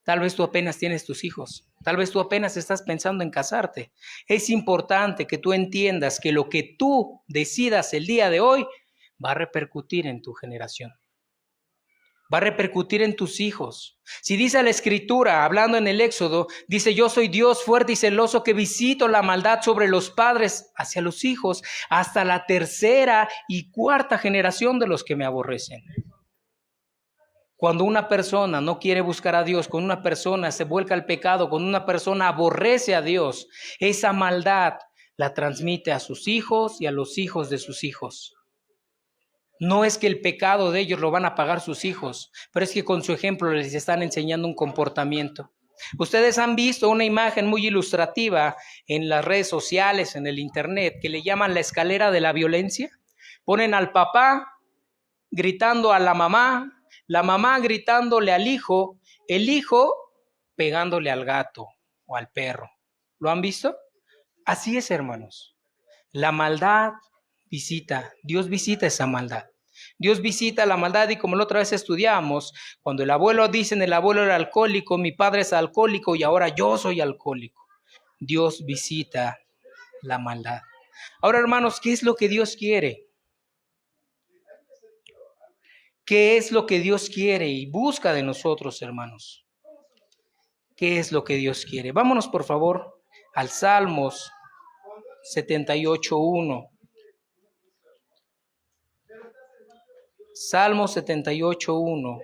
Tal vez tú apenas tienes tus hijos. Tal vez tú apenas estás pensando en casarte. Es importante que tú entiendas que lo que tú decidas el día de hoy va a repercutir en tu generación. Va a repercutir en tus hijos. Si dice la Escritura, hablando en el Éxodo, dice: yo soy Dios fuerte y celoso que visito la maldad sobre los padres hacia los hijos hasta la tercera y cuarta generación de los que me aborrecen. Cuando una persona no quiere buscar a Dios, cuando una persona se vuelca al pecado, cuando una persona aborrece a Dios, esa maldad la transmite a sus hijos y a los hijos de sus hijos. No es que el pecado de ellos lo van a pagar sus hijos, pero es que con su ejemplo les están enseñando un comportamiento. Ustedes han visto una imagen muy ilustrativa en las redes sociales, en el internet, que le llaman la escalera de la violencia. Ponen al papá gritando a la mamá gritándole al hijo, el hijo pegándole al gato o al perro. ¿Lo han visto? Así es, hermanos. La maldad Dios visita esa maldad. Dios visita la maldad, y como la otra vez estudiamos, cuando el abuelo era alcohólico, mi padre es alcohólico y ahora yo soy alcohólico. Dios visita la maldad. Ahora, hermanos, ¿qué es lo que Dios quiere? ¿Qué es lo que Dios quiere y busca de nosotros, hermanos? ¿Qué es lo que Dios quiere? Vámonos, por favor, al Salmos 78:1. Salmo 78:1.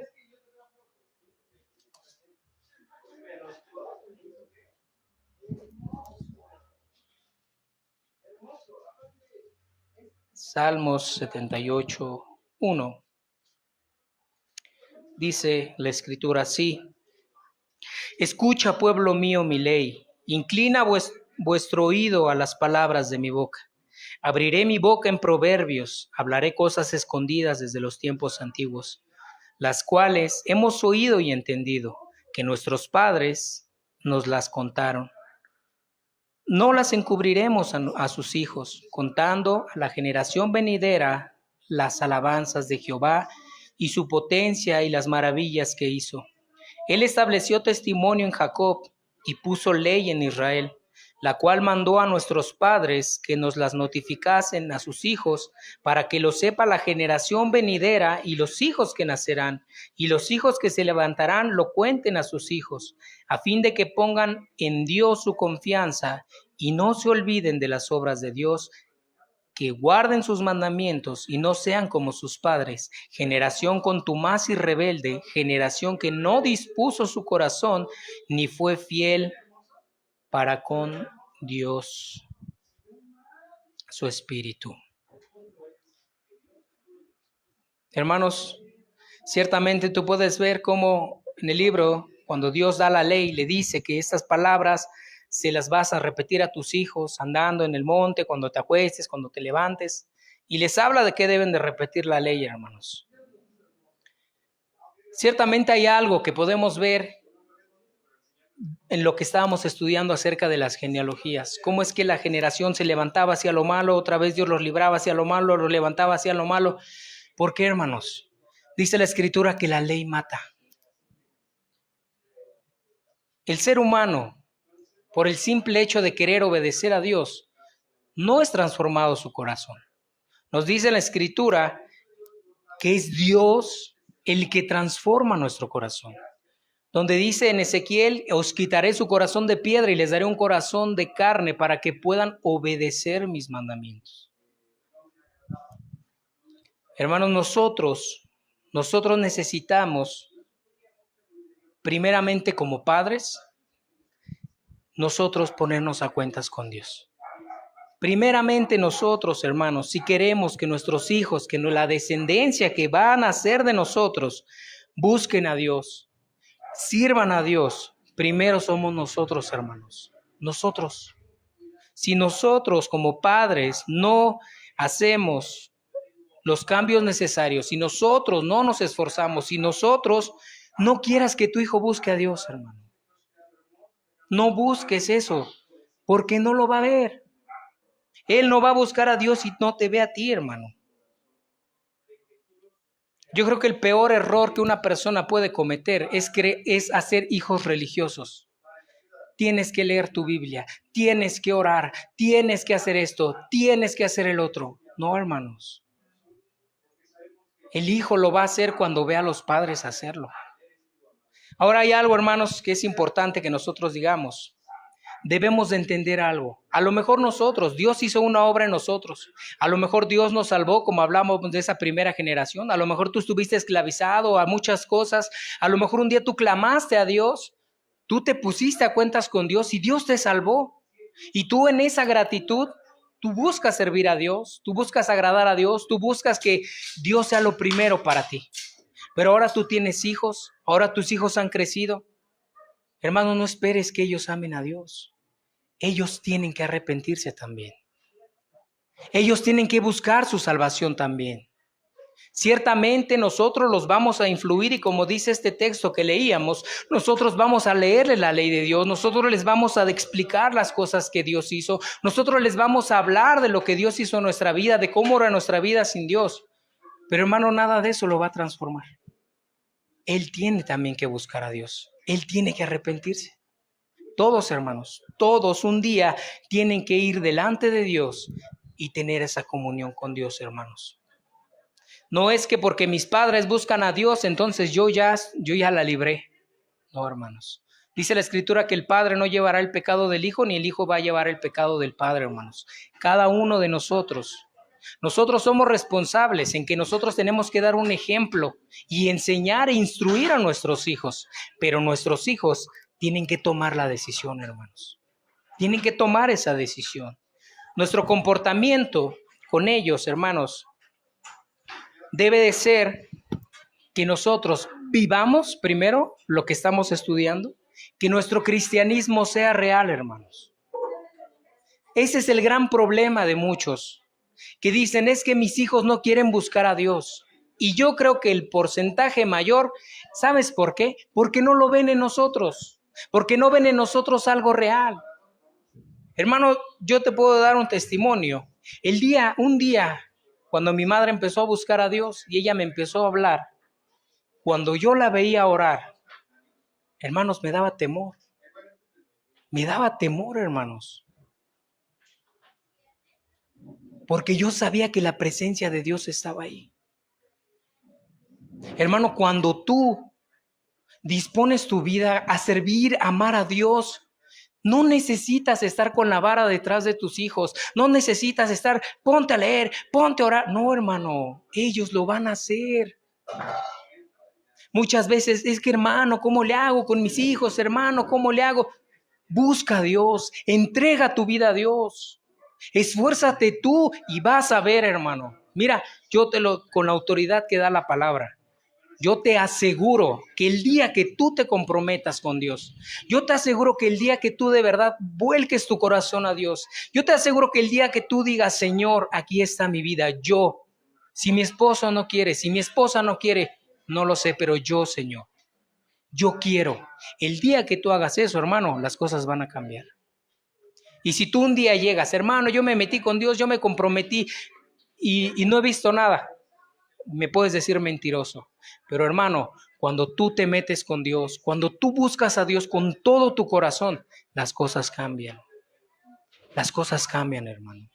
Salmos 78:1. Dice la Escritura así: escucha, pueblo mío, mi ley, inclina vuestro oído a las palabras de mi boca. Abriré mi boca en proverbios, hablaré cosas escondidas desde los tiempos antiguos, las cuales hemos oído y entendido, que nuestros padres nos las contaron. No las encubriremos a sus hijos, contando a la generación venidera las alabanzas de Jehová y su potencia y las maravillas que hizo. Él estableció testimonio en Jacob y puso ley en Israel, la cual mandó a nuestros padres que nos las notificasen a sus hijos, para que lo sepa la generación venidera y los hijos que nacerán, y los hijos que se levantarán lo cuenten a sus hijos, a fin de que pongan en Dios su confianza y no se olviden de las obras de Dios, que guarden sus mandamientos y no sean como sus padres, generación contumaz y rebelde, generación que no dispuso su corazón ni fue fiel para con Dios, su espíritu. Hermanos, ciertamente tú puedes ver cómo en el libro, cuando Dios da la ley, le dice que estas palabras se las vas a repetir a tus hijos andando en el monte, cuando te acuestes, cuando te levantes, y les habla de qué deben de repetir la ley, hermanos. Ciertamente hay algo que podemos ver en lo que estábamos estudiando acerca de las genealogías, cómo es que la generación se levantaba hacia lo malo, otra vez Dios los libraba hacia lo malo, los levantaba hacia lo malo. ¿Por qué, hermanos? Dice la Escritura que la ley mata. El ser humano, por el simple hecho de querer obedecer a Dios, no es transformado su corazón. Nos dice la Escritura que es Dios el que transforma nuestro corazón. Donde dice en Ezequiel: os quitaré su corazón de piedra y les daré un corazón de carne para que puedan obedecer mis mandamientos. Hermanos, nosotros necesitamos, primeramente como padres, nosotros ponernos a cuentas con Dios. Primeramente nosotros, hermanos, si queremos que nuestros hijos, que la descendencia que van a ser de nosotros, busquen a Dios, sirvan a Dios, primero somos nosotros, hermanos. Nosotros. Si nosotros como padres no hacemos los cambios necesarios, si nosotros no nos esforzamos, si nosotros No quieras que tu hijo busque a Dios, hermano. No busques eso, porque no lo va a ver. Él no va a buscar a Dios y no te ve a ti, hermano. Yo creo que el peor error que una persona puede cometer es hacer hijos religiosos. Tienes que leer tu Biblia, tienes que orar, tienes que hacer esto, tienes que hacer el otro. No, hermanos. El hijo lo va a hacer cuando vea a los padres hacerlo. Ahora hay algo, hermanos, que es importante que nosotros digamos. Debemos de entender algo. A lo mejor Dios hizo una obra en nosotros. A lo mejor Dios nos salvó, como hablamos de esa primera generación. A lo mejor tú estuviste esclavizado a muchas cosas. A lo mejor un día tú clamaste a Dios. Tú te pusiste a cuentas con Dios y Dios te salvó. Y tú en esa gratitud, tú buscas servir a Dios, tú buscas agradar a Dios, tú buscas que Dios sea lo primero para ti. Pero ahora tú tienes hijos, ahora tus hijos han crecido. Hermano, no esperes que ellos amen a Dios. Ellos tienen que arrepentirse también. Ellos tienen que buscar su salvación también. Ciertamente nosotros los vamos a influir y como dice este texto que leíamos, nosotros vamos a leerle la ley de Dios, nosotros les vamos a explicar las cosas que Dios hizo, nosotros les vamos a hablar de lo que Dios hizo en nuestra vida, de cómo era nuestra vida sin Dios. Pero hermano, nada de eso lo va a transformar. Él tiene también que buscar a Dios. Él tiene que arrepentirse. Todos, hermanos, todos un día tienen que ir delante de Dios y tener esa comunión con Dios, hermanos. No es que porque mis padres buscan a Dios, entonces yo ya la libré. No, hermanos. Dice la Escritura que el Padre no llevará el pecado del Hijo, ni el Hijo va a llevar el pecado del Padre, hermanos. Cada uno de nosotros somos responsables en que nosotros tenemos que dar un ejemplo y enseñar e instruir a nuestros hijos. Pero nuestros hijos tienen que tomar la decisión, hermanos. Tienen que tomar esa decisión. Nuestro comportamiento con ellos, hermanos, debe de ser que nosotros vivamos primero lo que estamos estudiando, que nuestro cristianismo sea real, hermanos. Ese es el gran problema de muchos, que dicen, es que mis hijos no quieren buscar a Dios. Y yo creo que el porcentaje mayor, ¿sabes por qué? Porque no lo ven en nosotros, porque no ven en nosotros algo real. Hermano, yo te puedo dar un testimonio. Un día, cuando mi madre empezó a buscar a Dios y ella me empezó a hablar, cuando yo la veía orar, hermanos, me daba temor. Me daba temor, hermanos. Porque yo sabía que la presencia de Dios estaba ahí. Hermano, cuando tú dispones tu vida a servir, a amar a Dios, no necesitas estar con la vara detrás de tus hijos. No necesitas estar, ponte a leer, ponte a orar. No, hermano, ellos lo van a hacer. Muchas veces es que, hermano, ¿cómo le hago con mis hijos? Hermano, ¿cómo le hago? Busca a Dios, entrega tu vida a Dios. Esfuérzate tú y vas a ver, hermano. Mira, con la autoridad que da la palabra, yo te aseguro que el día que tú te comprometas con Dios, yo te aseguro que el día que tú de verdad vuelques tu corazón a Dios, yo te aseguro que el día que tú digas, Señor, aquí está mi vida, si mi esposo no quiere, si mi esposa no quiere, no lo sé, pero yo, Señor, yo quiero. El día que tú hagas eso, hermano, las cosas van a cambiar. Y si tú un día llegas, hermano, yo me metí con Dios, yo me comprometí y no he visto nada, me puedes decir mentiroso. Pero hermano, cuando tú te metes con Dios, cuando tú buscas a Dios con todo tu corazón, las cosas cambian. Las cosas cambian, hermano.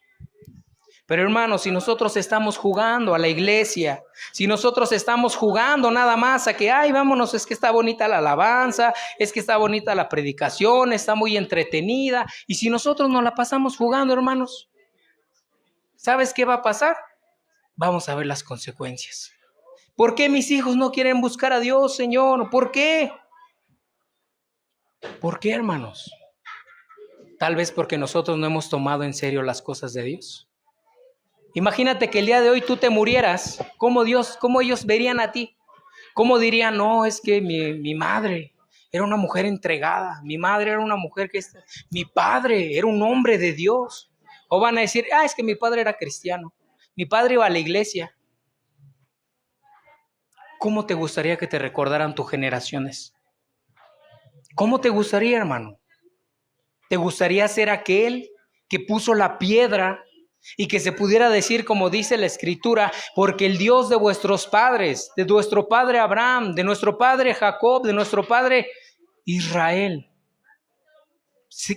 Pero hermano, si nosotros estamos jugando a la iglesia, si nosotros estamos jugando nada más a que, ay, vámonos, es que está bonita la alabanza, es que está bonita la predicación, está muy entretenida, y si nosotros nos la pasamos jugando, hermanos, ¿sabes qué va a pasar? Vamos a ver las consecuencias. ¿Por qué mis hijos no quieren buscar a Dios, Señor? ¿Por qué? ¿Por qué, hermanos? Tal vez porque nosotros no hemos tomado en serio las cosas de Dios. Imagínate que el día de hoy tú te murieras, ¿cómo ellos verían a ti? ¿Cómo dirían, no, es que mi madre era una mujer entregada, mi madre era una mujer mi padre era un hombre de Dios? O van a decir, es que mi padre era cristiano, mi padre iba a la iglesia. ¿Cómo te gustaría que te recordaran tus generaciones? ¿Cómo te gustaría, hermano? ¿Te gustaría ser aquel que puso la piedra y que se pudiera decir, como dice la Escritura, porque el Dios de vuestros padres, de nuestro padre Abraham, de nuestro padre Jacob, de nuestro padre Israel,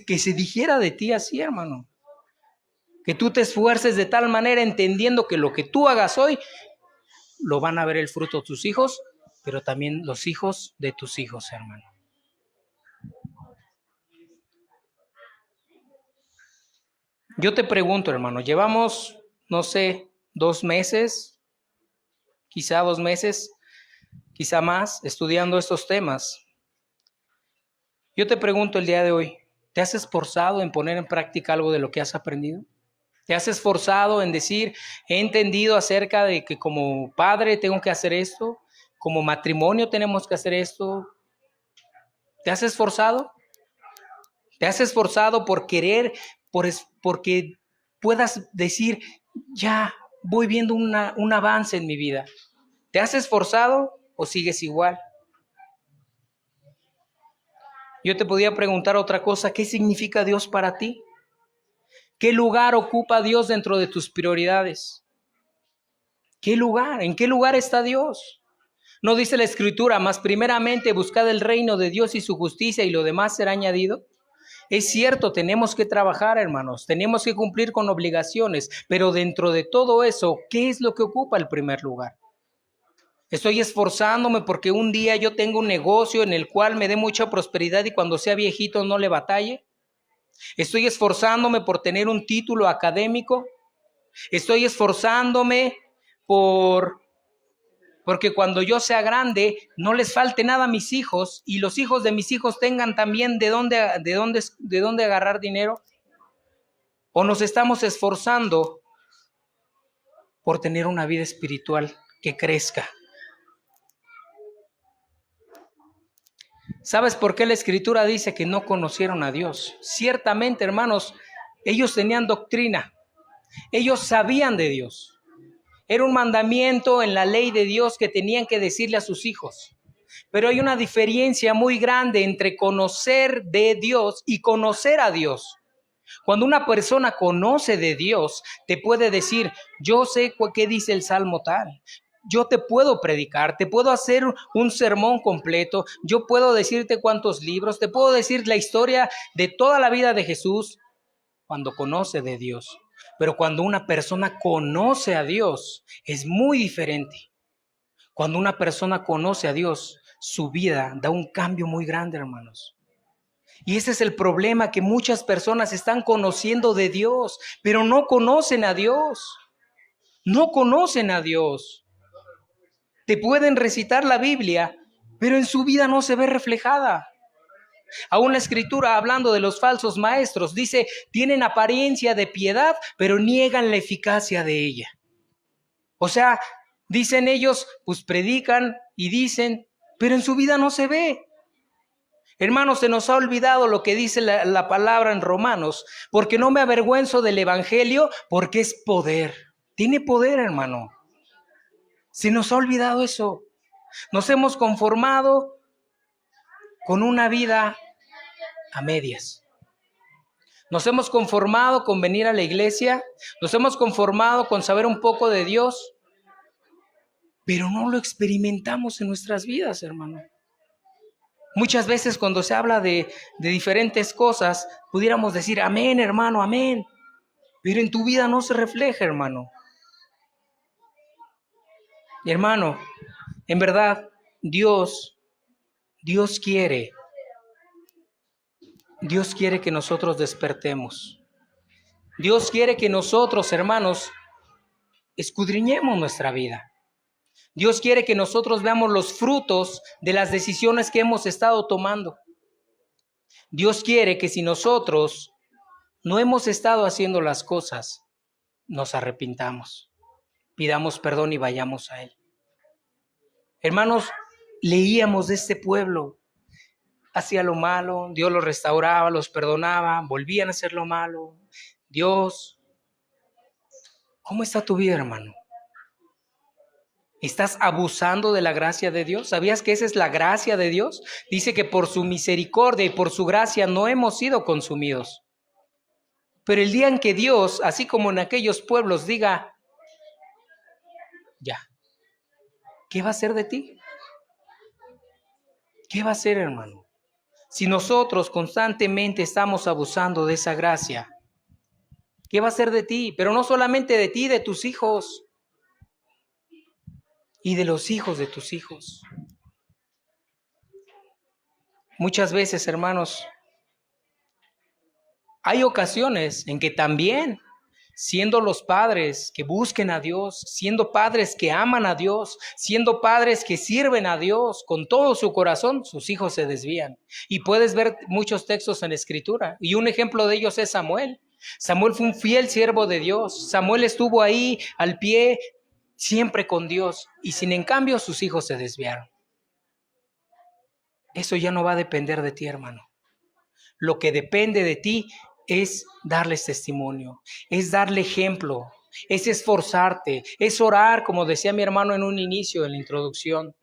que se dijera de ti así, hermano? Que tú te esfuerces de tal manera entendiendo que lo que tú hagas hoy lo van a ver el fruto de tus hijos, pero también los hijos de tus hijos, hermano. Yo te pregunto, hermano, llevamos, no sé, 2 meses, quizá 2 meses, quizá más, estudiando estos temas. Yo te pregunto el día de hoy, ¿te has esforzado en poner en práctica algo de lo que has aprendido? ¿Te has esforzado en decir, he entendido acerca de que como padre tengo que hacer esto, como matrimonio tenemos que hacer esto? ¿Te has esforzado? ¿Te has esforzado por querer, porque puedas decir, ya voy viendo un avance en mi vida? ¿Te has esforzado o sigues igual? Yo te podía preguntar otra cosa, ¿qué significa Dios para ti? ¿Qué lugar ocupa Dios dentro de tus prioridades? ¿Qué lugar? ¿En qué lugar está Dios? ¿No dice la Escritura, mas primeramente buscad el reino de Dios y su justicia y lo demás será añadido? Es cierto, tenemos que trabajar, hermanos, tenemos que cumplir con obligaciones, pero dentro de todo eso, ¿qué es lo que ocupa el primer lugar? Estoy esforzándome porque un día yo tengo un negocio en el cual me dé mucha prosperidad y cuando sea viejito no le batalle. Estoy esforzándome por tener un título académico. Estoy esforzándome porque cuando yo sea grande no les falte nada a mis hijos y los hijos de mis hijos tengan también de dónde agarrar dinero. ¿O nos estamos esforzando por tener una vida espiritual que crezca? ¿Sabes por qué la Escritura dice que no conocieron a Dios? Ciertamente, hermanos, ellos tenían doctrina, ellos sabían de Dios. Era un mandamiento en la ley de Dios que tenían que decirle a sus hijos. Pero hay una diferencia muy grande entre conocer de Dios y conocer a Dios. Cuando una persona conoce de Dios, te puede decir, yo sé qué dice el Salmo tal. Yo te puedo predicar, te puedo hacer un sermón completo, yo puedo decirte cuántos libros, te puedo decir la historia de toda la vida de Jesús cuando conoce de Dios. Pero cuando una persona conoce a Dios, es muy diferente. Cuando una persona conoce a Dios, su vida da un cambio muy grande, hermanos. Y ese es el problema, que muchas personas están conociendo de Dios, pero no conocen a Dios. No conocen a Dios. Te pueden recitar la Biblia, pero en su vida no se ve reflejada. Aún la Escritura, hablando de los falsos maestros, dice, tienen apariencia de piedad, pero niegan la eficacia de ella. O sea, dicen ellos, pues predican y dicen, pero en su vida no se ve. Hermanos, se nos ha olvidado lo que dice la palabra en Romanos, porque no me avergüenzo del Evangelio, porque es poder. Tiene poder, hermano. Se nos ha olvidado eso. Nos hemos conformado con una vida a medias. Nos hemos conformado con venir a la iglesia, nos hemos conformado con saber un poco de Dios, pero no lo experimentamos en nuestras vidas, hermano. Muchas veces cuando se habla de diferentes cosas, pudiéramos decir, amén, hermano, amén. Pero en tu vida no se refleja, hermano. Y hermano, en verdad, Dios quiere que nosotros despertemos. Dios quiere que nosotros, hermanos, escudriñemos nuestra vida. Dios quiere que nosotros veamos los frutos de las decisiones que hemos estado tomando. Dios quiere que si nosotros no hemos estado haciendo las cosas, nos arrepintamos, pidamos perdón y vayamos a Él. Hermanos, leíamos de este pueblo, hacía lo malo, Dios los restauraba, los perdonaba, volvían a hacer lo malo. Dios, ¿cómo está tu vida, hermano? ¿Estás abusando de la gracia de Dios? ¿Sabías que esa es la gracia de Dios? Dice que por su misericordia y por su gracia no hemos sido consumidos. Pero el día en que Dios, así como en aquellos pueblos, diga, ya, ¿qué va a hacer de ti? ¿Qué va a hacer, hermano? Si nosotros constantemente estamos abusando de esa gracia, ¿qué va a hacer de ti? Pero no solamente de ti, de tus hijos y de los hijos de tus hijos. Muchas veces, hermanos, hay ocasiones en que también, siendo los padres que busquen a Dios, siendo padres que aman a Dios, siendo padres que sirven a Dios con todo su corazón, sus hijos se desvían. Y puedes ver muchos textos en la Escritura. Y un ejemplo de ellos es Samuel. Samuel fue un fiel siervo de Dios. Samuel estuvo ahí al pie, siempre con Dios. Y sin en cambio sus hijos se desviaron. Eso ya no va a depender de ti, hermano. Lo que depende de ti es darles testimonio, es darle ejemplo, es esforzarte, es orar, como decía mi hermano en un inicio, en la introducción,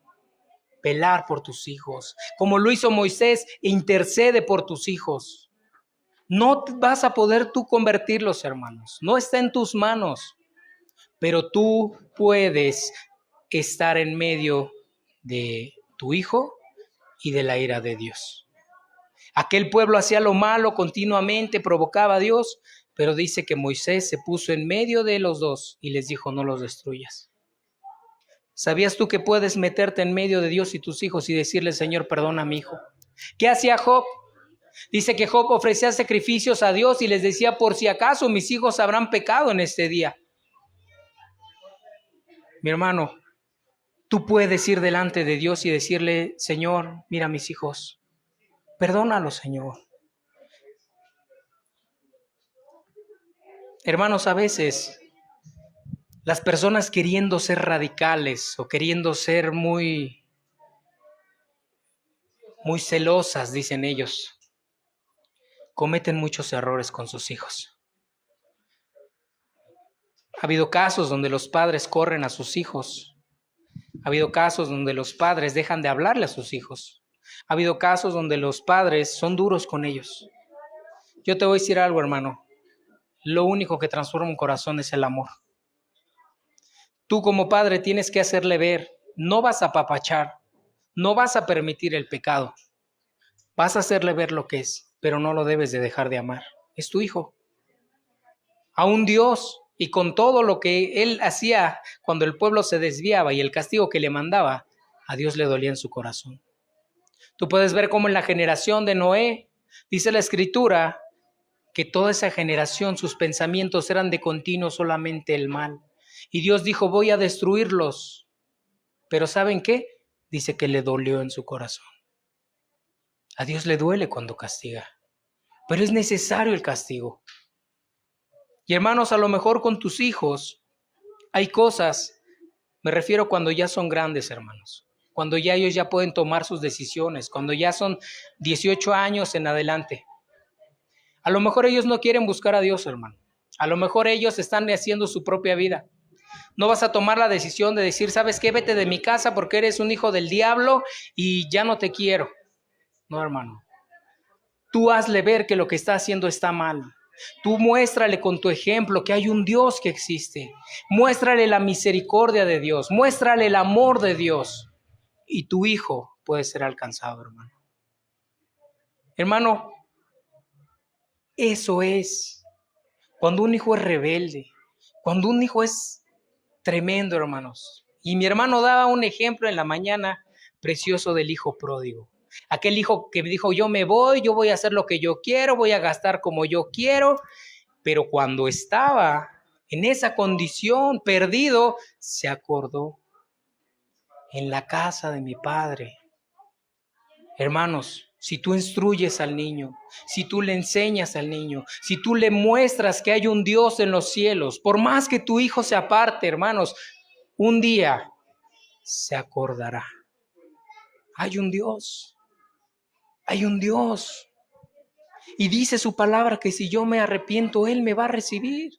velar por tus hijos, como lo hizo Moisés, intercede por tus hijos. No vas a poder tú convertirlos, hermanos, no está en tus manos, pero tú puedes estar en medio de tu hijo y de la ira de Dios. Aquel pueblo hacía lo malo continuamente, provocaba a Dios, pero dice que Moisés se puso en medio de los dos y les dijo, no los destruyas. ¿Sabías tú que puedes meterte en medio de Dios y tus hijos y decirle, Señor, perdona a mi hijo? ¿Qué hacía Job? Dice que Job ofrecía sacrificios a Dios y les decía, por si acaso mis hijos habrán pecado en este día. Mi hermano, tú puedes ir delante de Dios y decirle, Señor, mira a mis hijos, perdónalos, Señor. Hermanos, a veces las personas queriendo ser radicales o queriendo ser muy celosas, dicen ellos, cometen muchos errores con sus hijos. Ha habido casos donde los padres corren a sus hijos. Ha habido casos donde los padres dejan de hablarle a sus hijos. Ha habido casos donde los padres son duros con ellos. Yo te voy a decir algo, hermano. Lo único que transforma un corazón es el amor. Tú como padre tienes que hacerle ver, no vas a apapachar, no vas a permitir el pecado. Vas a hacerle ver lo que es, pero no lo debes de dejar de amar. Es tu hijo. A un Dios, y con todo lo que él hacía cuando el pueblo se desviaba y el castigo que le mandaba, a Dios le dolía en su corazón. Tú puedes ver cómo en la generación de Noé, dice la Escritura, que toda esa generación, sus pensamientos eran de continuo solamente el mal. Y Dios dijo, voy a destruirlos. Pero ¿saben qué? Dice que le dolió en su corazón. A Dios le duele cuando castiga, pero es necesario el castigo. Y hermanos, a lo mejor con tus hijos hay cosas, me refiero cuando ya son grandes, hermanos, cuando ya ellos ya pueden tomar sus decisiones, cuando ya son 18 años en adelante. A lo mejor ellos no quieren buscar a Dios, hermano. A lo mejor ellos están haciendo su propia vida. No vas a tomar la decisión de decir, ¿sabes qué? Vete de mi casa porque eres un hijo del diablo y ya no te quiero. No, hermano. Tú hazle ver que lo que está haciendo está mal. Tú muéstrale con tu ejemplo que hay un Dios que existe. Muéstrale la misericordia de Dios. Muéstrale el amor de Dios. Y tu hijo puede ser alcanzado, hermano. Hermano, eso es. Cuando un hijo es rebelde, cuando un hijo es tremendo, hermanos. Y mi hermano daba un ejemplo en la mañana precioso del hijo pródigo. Aquel hijo que dijo, yo me voy, yo voy a hacer lo que yo quiero, voy a gastar como yo quiero. Pero cuando estaba en esa condición, perdido, se acordó, en la casa de mi padre. Hermanos, si tú instruyes al niño, si tú le enseñas al niño, si tú le muestras que hay un Dios en los cielos, por más que tu hijo se aparte, hermanos, un día se acordará. Hay un Dios. Hay un Dios. Y dice su palabra que si yo me arrepiento, Él me va a recibir.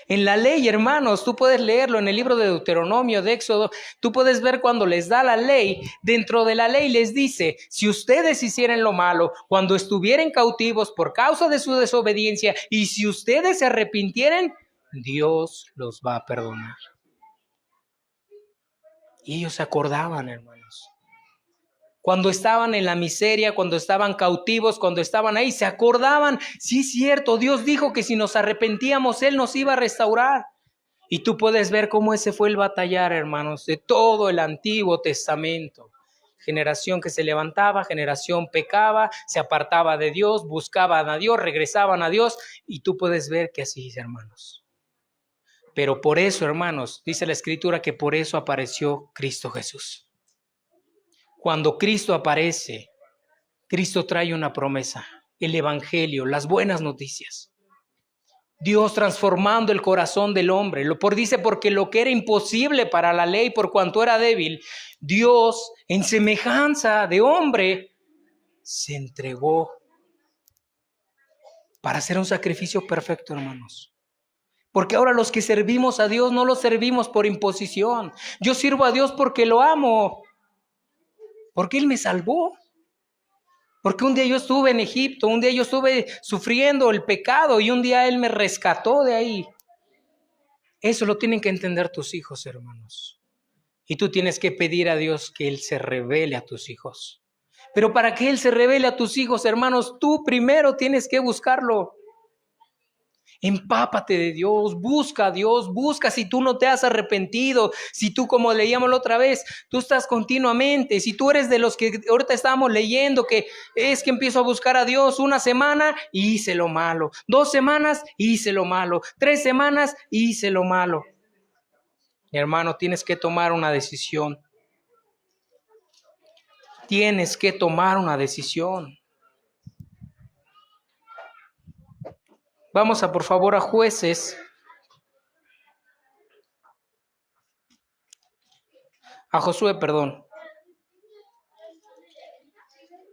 En la ley, hermanos, tú puedes leerlo en el libro de Deuteronomio, de Éxodo, tú puedes ver cuando les da la ley, dentro de la ley les dice, si ustedes hicieran lo malo, cuando estuvieran cautivos por causa de su desobediencia, y si ustedes se arrepintieran, Dios los va a perdonar. Y ellos se acordaban, hermanos. Cuando estaban en la miseria, cuando estaban cautivos, cuando estaban ahí, se acordaban, sí es cierto, Dios dijo que si nos arrepentíamos, Él nos iba a restaurar. Y tú puedes ver cómo ese fue el batallar, hermanos, de todo el Antiguo Testamento. Generación que se levantaba, generación pecaba, se apartaba de Dios, buscaban a Dios, regresaban a Dios. Y tú puedes ver que así es, hermanos. Pero por eso, hermanos, dice la Escritura que por eso apareció Cristo Jesús. Cuando Cristo aparece, Cristo trae una promesa, el Evangelio, las buenas noticias. Dios transformando el corazón del hombre. Dice, porque lo que era imposible para la ley por cuanto era débil, Dios en semejanza de hombre se entregó para hacer un sacrificio perfecto, hermanos. Porque ahora los que servimos a Dios no lo servimos por imposición. Yo sirvo a Dios porque lo amo, porque Él me salvó. Porque un día yo estuve en Egipto, un día yo estuve sufriendo el pecado y un día Él me rescató de ahí. Eso lo tienen que entender tus hijos, hermanos. Y tú tienes que pedir a Dios que Él se revele a tus hijos. Pero para que Él se revele a tus hijos, hermanos, tú primero tienes que buscarlo. Empápate de Dios, busca a Dios, busca si tú no te has arrepentido, si tú, como leíamos la otra vez, tú estás continuamente, si tú eres de los que ahorita estábamos leyendo, que es que empiezo a buscar a Dios una semana y hice lo malo, 2 semanas y hice lo malo, 3 semanas y hice lo malo. Mi hermano, tienes que tomar una decisión. Tienes que tomar una decisión. Vamos por favor a Jueces. A Josué, perdón.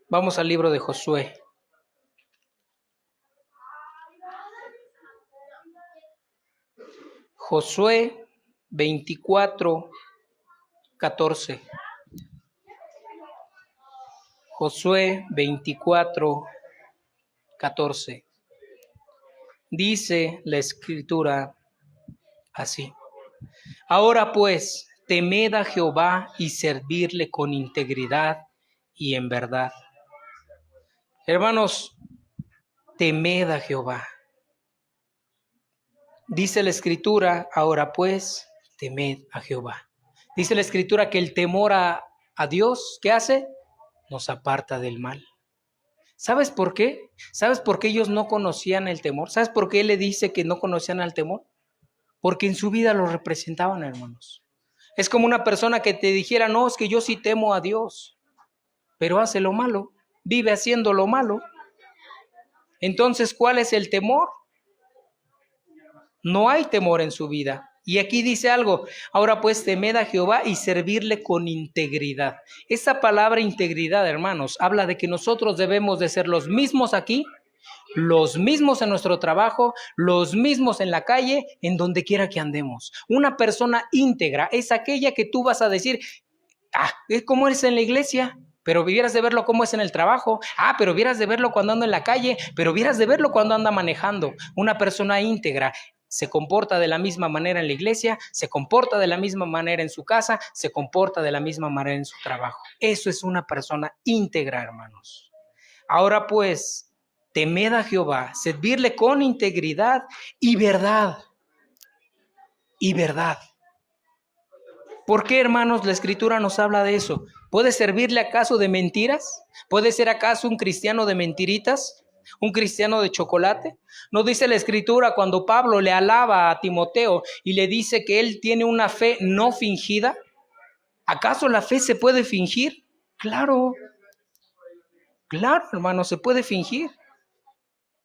Vamos al libro de Josué. Josué 24:14. Josué 24:14. Dice la Escritura así: ahora pues, temed a Jehová y servirle con integridad y en verdad. Hermanos, temed a Jehová. Dice la Escritura, ahora pues, temed a Jehová. Dice la Escritura que el temor a Dios, ¿qué hace? Nos aparta del mal. ¿Sabes por qué? ¿Sabes por qué ellos no conocían el temor? ¿Sabes por qué Él le dice que no conocían el temor? Porque en su vida lo representaban, hermanos. Es como una persona que te dijera, no, es que yo sí temo a Dios, pero hace lo malo, vive haciendo lo malo. Entonces, ¿cuál es el temor? No hay temor en su vida. Y aquí dice algo, ahora pues temed a Jehová y servirle con integridad. Esa palabra integridad, hermanos, habla de que nosotros debemos de ser los mismos aquí, los mismos en nuestro trabajo, los mismos en la calle, en donde quiera que andemos. Una persona íntegra es aquella que tú vas a decir, es como es en la iglesia, pero vieras de verlo como es en el trabajo. Pero vieras de verlo cuando anda en la calle, pero vieras de verlo cuando anda manejando. Una persona íntegra se comporta de la misma manera en la iglesia, se comporta de la misma manera en su casa, se comporta de la misma manera en su trabajo. Eso es una persona íntegra, hermanos. Ahora pues, temed a Jehová, servirle con integridad y verdad. Y verdad. ¿Por qué, hermanos, la Escritura nos habla de eso? ¿Puede servirle acaso de mentiras? ¿Puede ser acaso un cristiano de mentiritas? ¿Un cristiano de chocolate? ¿No dice la Escritura cuando Pablo le alaba a Timoteo y le dice que él tiene una fe no fingida? ¿Acaso la fe se puede fingir? Claro, hermano, se puede fingir.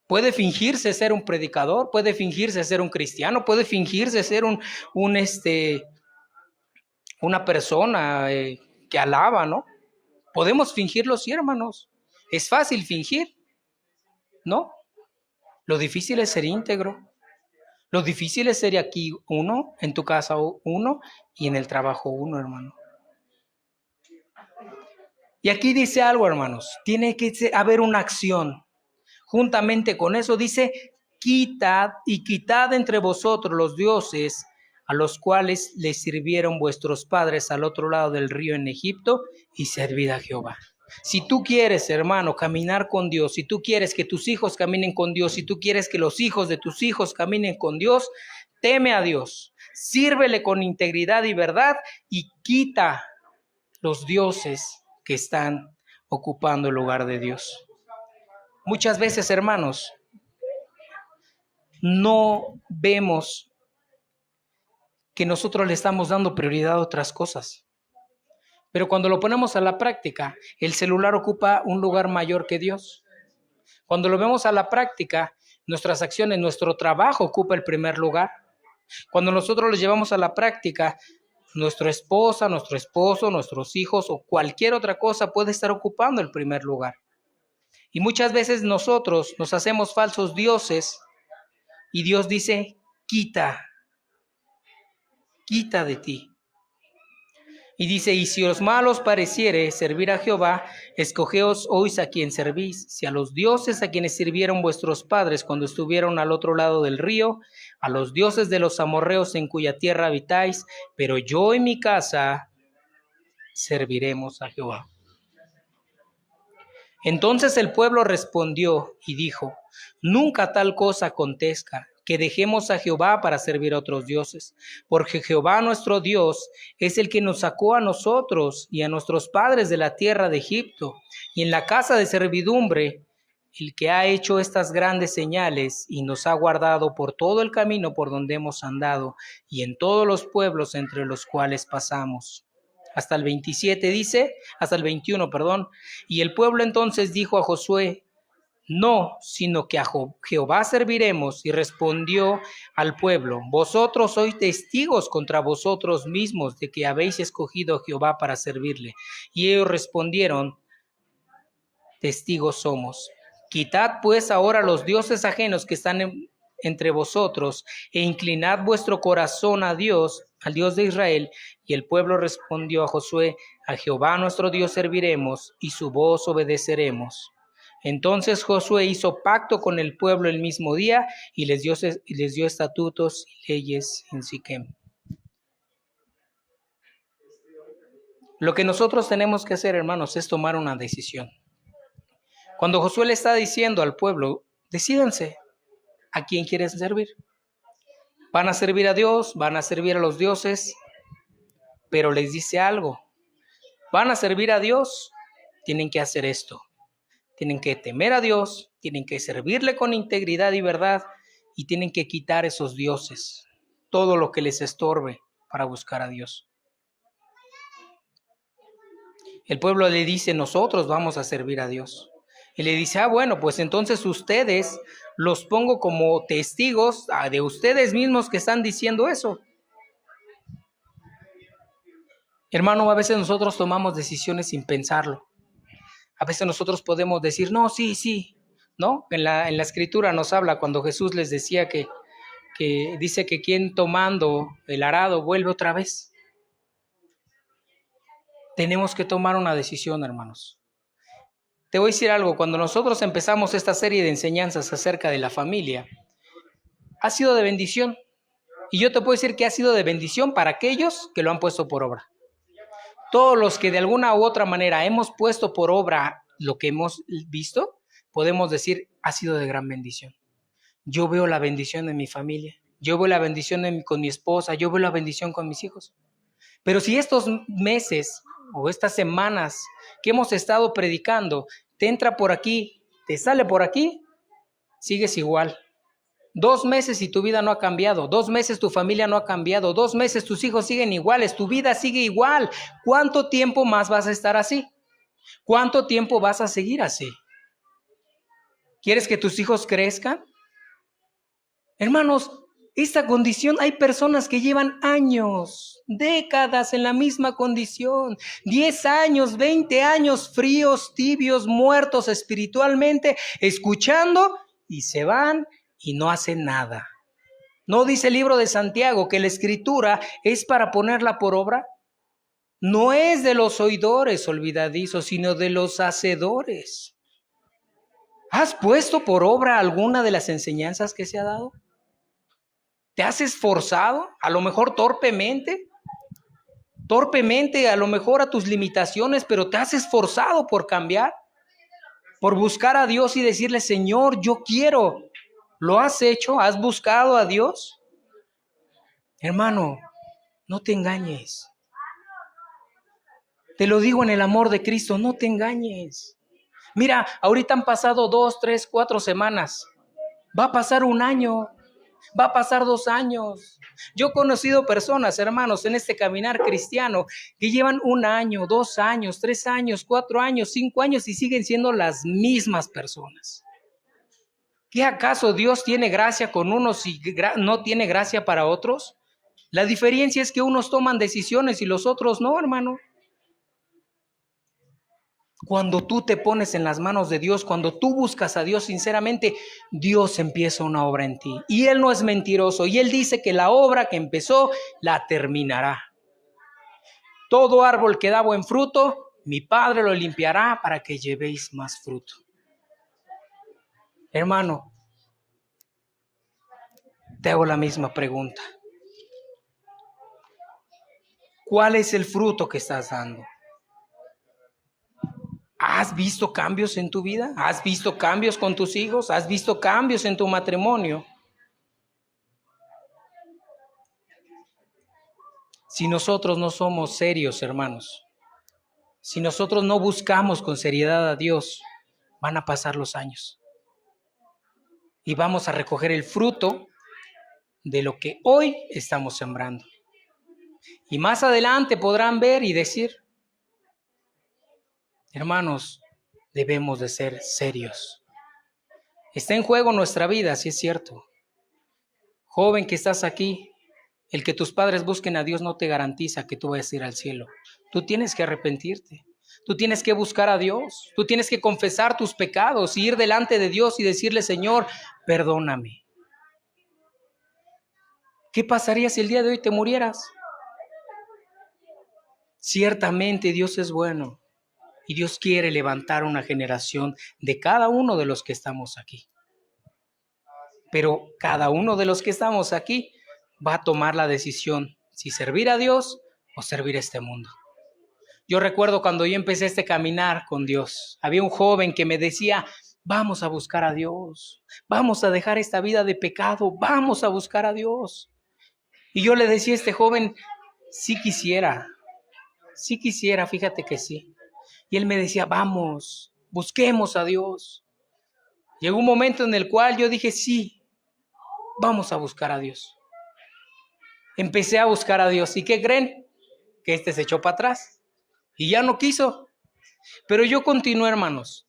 Puede fingirse ser un predicador, puede fingirse ser un cristiano, puede fingirse ser una persona que alaba, ¿no? Podemos fingirlo, sí, hermanos. Es fácil fingir, ¿no? Lo difícil es ser íntegro. Lo difícil es ser aquí uno, en tu casa uno y en el trabajo uno, hermano. Y aquí dice algo, hermanos, tiene que haber una acción. Juntamente con eso dice, quitad entre vosotros los dioses a los cuales les sirvieron vuestros padres al otro lado del río en Egipto y servid a Jehová. Si tú quieres, hermano, caminar con Dios, si tú quieres que tus hijos caminen con Dios, si tú quieres que los hijos de tus hijos caminen con Dios, teme a Dios, sírvele con integridad y verdad y quita los dioses que están ocupando el lugar de Dios. Muchas veces, hermanos, no vemos que nosotros le estamos dando prioridad a otras cosas. Pero cuando lo ponemos a la práctica, el celular ocupa un lugar mayor que Dios. Cuando lo vemos a la práctica, nuestras acciones, nuestro trabajo ocupa el primer lugar. Cuando nosotros lo llevamos a la práctica, nuestra esposa, nuestro esposo, nuestros hijos o cualquier otra cosa puede estar ocupando el primer lugar. Y muchas veces nosotros nos hacemos falsos dioses y Dios dice, quita de ti. Y dice, y si os mal os pareciere servir a Jehová, escogeos hoy a quien servís, si a los dioses a quienes sirvieron vuestros padres cuando estuvieron al otro lado del río, a los dioses de los amorreos en cuya tierra habitáis, pero yo y mi casa serviremos a Jehová. Entonces el pueblo respondió y dijo, nunca tal cosa acontezca, que dejemos a Jehová para servir a otros dioses, porque Jehová nuestro Dios es el que nos sacó a nosotros y a nuestros padres de la tierra de Egipto, y en la casa de servidumbre, el que ha hecho estas grandes señales y nos ha guardado por todo el camino por donde hemos andado, y en todos los pueblos entre los cuales pasamos. Hasta el 27 dice, hasta el 21, perdón. Y el pueblo entonces dijo a Josué, no, sino que a Jehová serviremos. Y respondió al pueblo, vosotros sois testigos contra vosotros mismos de que habéis escogido a Jehová para servirle. Y ellos respondieron, testigos somos. Quitad pues ahora los dioses ajenos que están entre vosotros, e inclinad vuestro corazón a Dios, al Dios de Israel. Y el pueblo respondió a Josué, a Jehová nuestro Dios serviremos, y su voz obedeceremos. Entonces Josué hizo pacto con el pueblo el mismo día, y les dio estatutos y leyes en Siquem. Lo que nosotros tenemos que hacer, hermanos, es tomar una decisión. Cuando Josué le está diciendo al pueblo, decídanse, ¿a quién quieren servir? ¿Van a servir a Dios? ¿Van a servir a los dioses? Pero les dice algo. ¿Van a servir a Dios? Tienen que hacer esto. Tienen que temer a Dios, tienen que servirle con integridad y verdad y tienen que quitar esos dioses, todo lo que les estorbe para buscar a Dios. El pueblo le dice, nosotros vamos a servir a Dios. Y le dice, bueno, pues entonces ustedes los pongo como testigos de ustedes mismos que están diciendo eso. Hermano, a veces nosotros tomamos decisiones sin pensarlo. A veces nosotros podemos decir, no, sí, ¿no? En la escritura nos habla cuando Jesús les decía que dice que quien tomando el arado vuelve otra vez. Tenemos que tomar una decisión, hermanos. Te voy a decir algo, cuando nosotros empezamos esta serie de enseñanzas acerca de la familia, ha sido de bendición. Y yo te puedo decir que ha sido de bendición para aquellos que lo han puesto por obra. Todos los que de alguna u otra manera hemos puesto por obra lo que hemos visto, podemos decir, ha sido de gran bendición. Yo veo la bendición en mi familia, yo veo la bendición con mi esposa, yo veo la bendición con mis hijos. Pero si estos meses o estas semanas que hemos estado predicando, te entra por aquí, te sale por aquí, sigues igual. 2 meses y tu vida no ha cambiado, 2 meses tu familia no ha cambiado, 2 meses tus hijos siguen iguales, tu vida sigue igual. ¿Cuánto tiempo más vas a estar así? ¿Cuánto tiempo vas a seguir así? ¿Quieres que tus hijos crezcan? Hermanos, esta condición, hay personas que llevan años, décadas en la misma condición, 10 años, 20 años, fríos, tibios, muertos espiritualmente, escuchando y se van y no hacen nada. ¿No dice el libro de Santiago que la escritura es para ponerla por obra? No es de los oidores olvidadizos, sino de los hacedores. ¿Has puesto por obra alguna de las enseñanzas que se ha dado? ¿Te has esforzado? A lo mejor torpemente, a lo mejor a tus limitaciones, pero te has esforzado por cambiar, por buscar a Dios y decirle, Señor, yo quiero. ¿Lo has hecho? ¿Has buscado a Dios? Hermano, no te engañes. Te lo digo en el amor de Cristo, no te engañes. Mira, ahorita han pasado 2, 3, 4 semanas. Va a pasar un año. Va a pasar 2 años. Yo he conocido personas, hermanos, en este caminar cristiano que llevan 1 año, 2 años, 3 años, 4 años, 5 años y siguen siendo las mismas personas. ¿Qué acaso Dios tiene gracia con unos y no tiene gracia para otros? La diferencia es que unos toman decisiones y los otros no, hermano. Cuando tú te pones en las manos de Dios, cuando tú buscas a Dios sinceramente, Dios empieza una obra en ti. Y Él no es mentiroso. Y Él dice que la obra que empezó, la terminará. Todo árbol que da buen fruto, mi Padre lo limpiará para que llevéis más fruto. Hermano, te hago la misma pregunta. ¿Cuál es el fruto que estás dando? ¿Has visto cambios en tu vida? ¿Has visto cambios con tus hijos? ¿Has visto cambios en tu matrimonio? Si nosotros no somos serios, hermanos, si nosotros no buscamos con seriedad a Dios, van a pasar los años y vamos a recoger el fruto de lo que hoy estamos sembrando. Y más adelante podrán ver y decir, hermanos, debemos de ser serios. Está en juego nuestra vida, sí es cierto. Joven que estás aquí, el que tus padres busquen a Dios no te garantiza que tú vayas a ir al cielo. Tú tienes que arrepentirte. Tú tienes que buscar a Dios. Tú tienes que confesar tus pecados y ir delante de Dios y decirle, Señor, perdóname. ¿Qué pasaría si el día de hoy te murieras? Ciertamente Dios es bueno y Dios quiere levantar una generación de cada uno de los que estamos aquí. Pero cada uno de los que estamos aquí va a tomar la decisión si servir a Dios o servir a este mundo. Yo recuerdo cuando yo empecé este caminar con Dios, había un joven que me decía, vamos a buscar a Dios, vamos a dejar esta vida de pecado, vamos a buscar a Dios. Y yo le decía a este joven, sí quisiera, fíjate que sí. Y él me decía, vamos, busquemos a Dios. Llegó un momento en el cual yo dije, sí, vamos a buscar a Dios. Empecé a buscar a Dios. ¿Y qué creen? Que este se echó para atrás y ya no quiso. Pero yo continué, hermanos.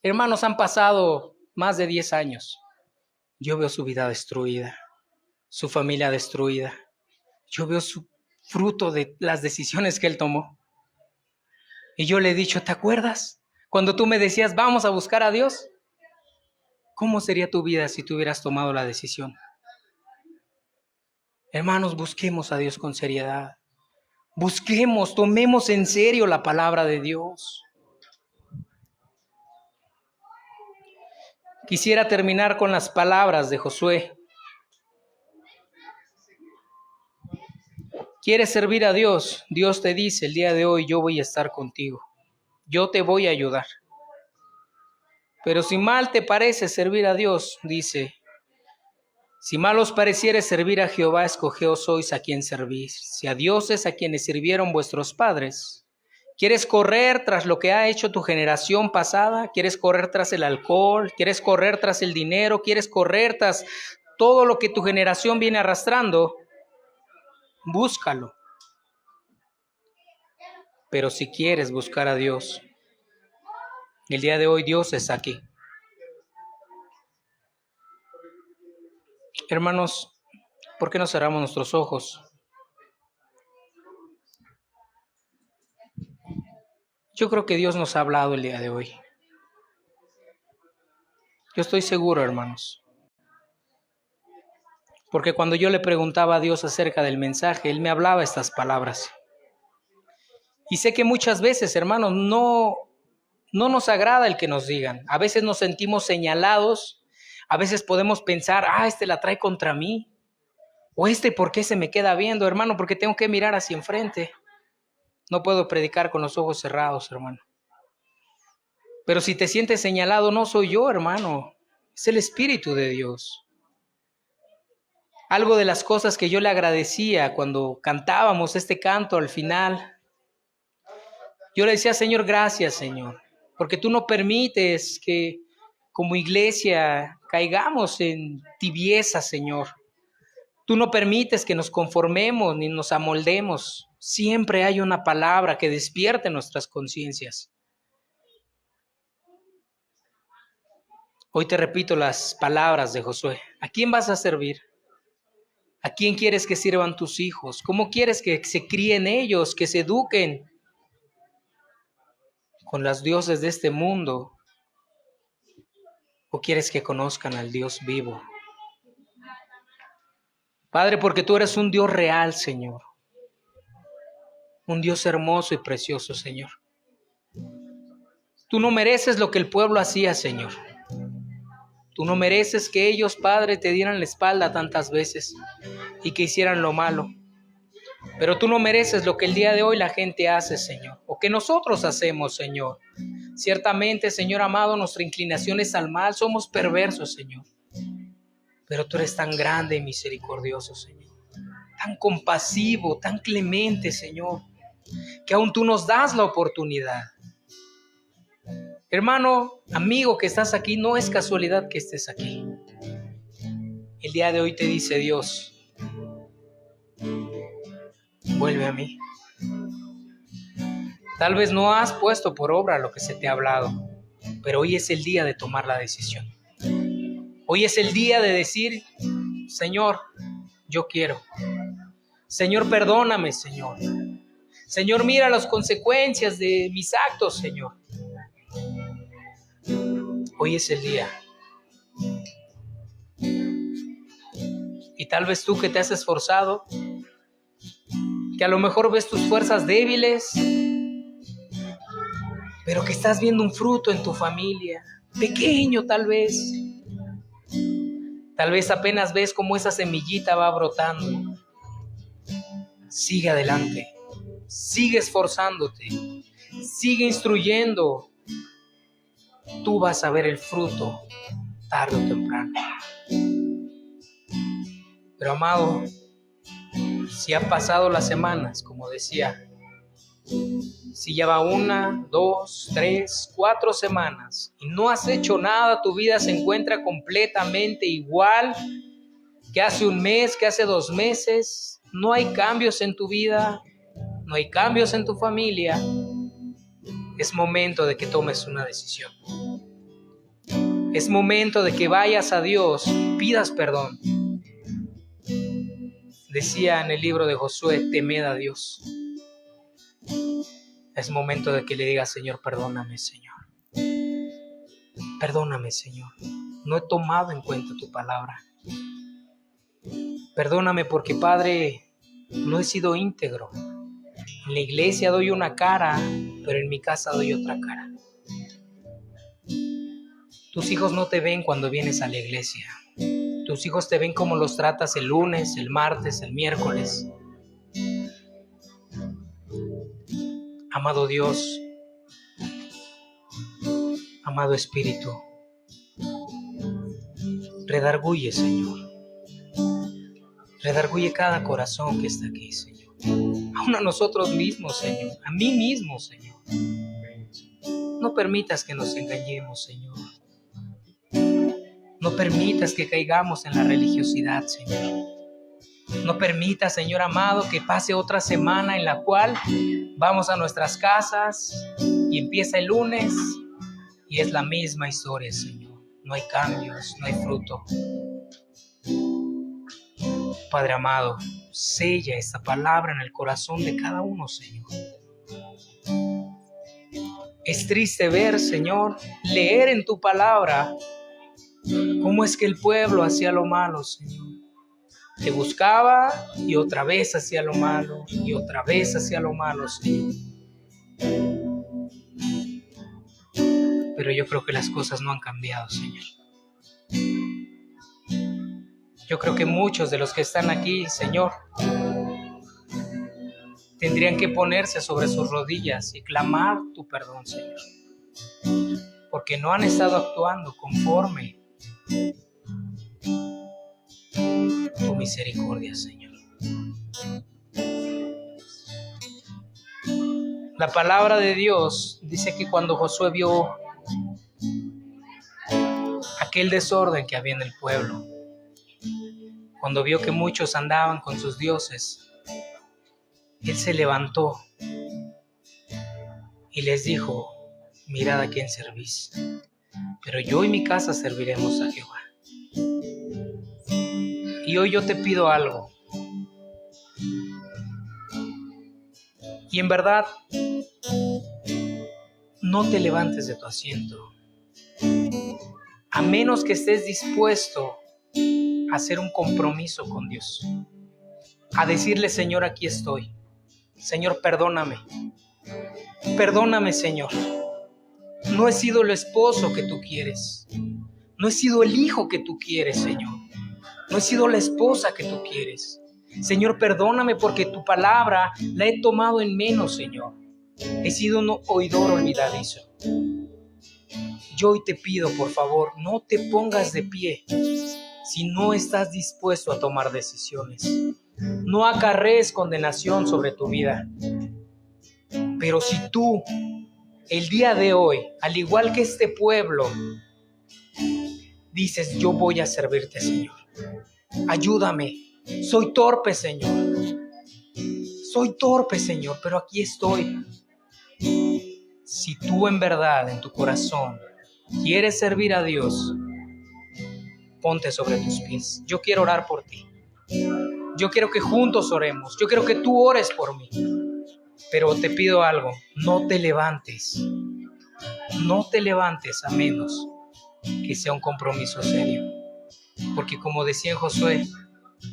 Hermanos, han pasado más de 10 años. Yo veo su vida destruida, su familia destruida. Yo veo su fruto de las decisiones que él tomó. Y yo le he dicho, ¿te acuerdas? Cuando tú me decías, vamos a buscar a Dios. ¿Cómo sería tu vida si tú hubieras tomado la decisión? Hermanos, busquemos a Dios con seriedad. Busquemos, tomemos en serio la palabra de Dios. Quisiera terminar con las palabras de Josué. ¿Quieres servir a Dios? Dios te dice, el día de hoy yo voy a estar contigo. Yo te voy a ayudar. Pero si mal te parece servir a Dios, dice, si mal os pareciere servir a Jehová, escogeos sois a quien servís. Si a dioses a quienes sirvieron vuestros padres. ¿Quieres correr tras lo que ha hecho tu generación pasada? ¿Quieres correr tras el alcohol? ¿Quieres correr tras el dinero? ¿Quieres correr tras todo lo que tu generación viene arrastrando? Búscalo. Pero si quieres buscar a Dios, el día de hoy Dios está aquí. Hermanos, ¿por qué no cerramos nuestros ojos? Yo creo que Dios nos ha hablado el día de hoy. Yo estoy seguro, hermanos. Porque cuando yo le preguntaba a Dios acerca del mensaje, Él me hablaba estas palabras. Y sé que muchas veces, hermanos, no nos agrada el que nos digan. A veces nos sentimos señalados. A veces podemos pensar, este la trae contra mí. O ¿por qué se me queda viendo, hermano? Porque tengo que mirar hacia enfrente. No puedo predicar con los ojos cerrados, hermano. Pero si te sientes señalado, no soy yo, hermano. Es el Espíritu de Dios. Algo de las cosas que yo le agradecía cuando cantábamos este canto al final, yo le decía, Señor, gracias, Señor, porque tú no permites que como iglesia caigamos en tibieza, Señor. Tú no permites que nos conformemos ni nos amoldemos. Siempre hay una palabra que despierte nuestras conciencias. Hoy te repito las palabras de Josué. ¿A quién vas a servir? ¿A quién quieres que sirvan tus hijos? ¿Cómo quieres que se críen ellos, que se eduquen? ¿Con los dioses de este mundo? ¿O quieres que conozcan al Dios vivo? Padre, porque tú eres un Dios real, Señor. Un Dios hermoso y precioso, Señor. Tú no mereces lo que el pueblo hacía, Señor. Tú no mereces que ellos, Padre, te dieran la espalda tantas veces y que hicieran lo malo. Pero tú no mereces lo que el día de hoy la gente hace, Señor, o que nosotros hacemos, Señor. Ciertamente, Señor amado, nuestra inclinación es al mal, somos perversos, Señor. Pero tú eres tan grande y misericordioso, Señor. Tan compasivo, tan clemente, Señor, que aún tú nos das la oportunidad. Hermano, amigo que estás aquí, no es casualidad que estés aquí. El día de hoy te dice Dios, vuelve a mí. Tal vez no has puesto por obra lo que se te ha hablado, pero hoy es el día de tomar la decisión. Hoy es el día de decir, Señor, yo quiero. Señor, perdóname, Señor. Señor, mira las consecuencias de mis actos, Señor. Hoy es el día. Y tal vez tú que te has esforzado, que a lo mejor ves tus fuerzas débiles, pero que estás viendo un fruto en tu familia, pequeño tal vez. Tal vez apenas ves cómo esa semillita va brotando. Sigue adelante, sigue esforzándote, sigue instruyendo. Tú vas a ver el fruto tarde o temprano. Pero amado, si han pasado las semanas, como decía, si ya va 1, 2, 3, 4 semanas y no has hecho nada, tu vida se encuentra completamente igual que hace un mes, que hace 2 meses. No hay cambios en tu vida, no hay cambios en tu familia. Es momento de que tomes una decisión. Es momento de que vayas a Dios, pidas perdón. Decía en el libro de Josué, temed a Dios. Es momento de que le digas, Señor, perdóname, Señor. Perdóname, Señor. No he tomado en cuenta tu palabra. Perdóname porque, Padre, no he sido íntegro. En la iglesia doy una cara, pero en mi casa doy otra cara. Tus hijos no te ven cuando vienes a la iglesia. Tus hijos te ven como los tratas el lunes, el martes, el miércoles. Amado Dios, amado Espíritu, redarguye, Señor. Redarguye cada corazón que está aquí, Señor. Aún a nosotros mismos, Señor. A mí mismo, Señor. No permitas que nos engañemos, Señor. No permitas que caigamos en la religiosidad, Señor. No permitas, Señor amado, que pase otra semana en la cual vamos a nuestras casas y empieza el lunes y es la misma historia, Señor. No hay cambios, no hay fruto. Padre amado, sella esta palabra en el corazón de cada uno, Señor. Es triste ver, Señor, leer en tu palabra cómo es que el pueblo hacía lo malo, Señor. Te buscaba y otra vez hacía lo malo y otra vez hacía lo malo, Señor. Pero yo creo que las cosas no han cambiado, Señor. Yo creo que muchos de los que están aquí, Señor, tendrían que ponerse sobre sus rodillas y clamar tu perdón, Señor. Porque no han estado actuando conforme tu misericordia, Señor. La palabra de Dios dice que cuando Josué vio aquel desorden que había en el pueblo, cuando vio que muchos andaban con sus dioses, él se levantó y les dijo: mirad a quién servís, pero yo y mi casa serviremos a Jehová. Y hoy yo te pido algo, y en verdad no te levantes de tu asiento, a menos que estés dispuesto a hacer un compromiso con Dios, a decirle: Señor, aquí estoy. Señor, perdóname. Perdóname, Señor. No he sido el esposo que tú quieres. No he sido el hijo que tú quieres, Señor. No he sido la esposa que tú quieres. Señor, perdóname porque tu palabra la he tomado en menos, Señor. He sido un oidor olvidadizo. Yo hoy te pido, por favor, no te pongas de pie si no estás dispuesto a tomar decisiones. No acarrees condenación sobre tu vida. Pero si tú, el día de hoy, al igual que este pueblo, dices: yo voy a servirte, Señor. Ayúdame. Soy torpe, Señor. Soy torpe, Señor, pero aquí estoy. Si tú en verdad, en tu corazón, quieres servir a Dios, ponte sobre tus pies. Yo quiero orar por ti. Yo quiero que juntos oremos. Yo quiero que tú ores por mí. Pero te pido algo: no te levantes. No te levantes a menos que sea un compromiso serio. Porque como decía en Josué,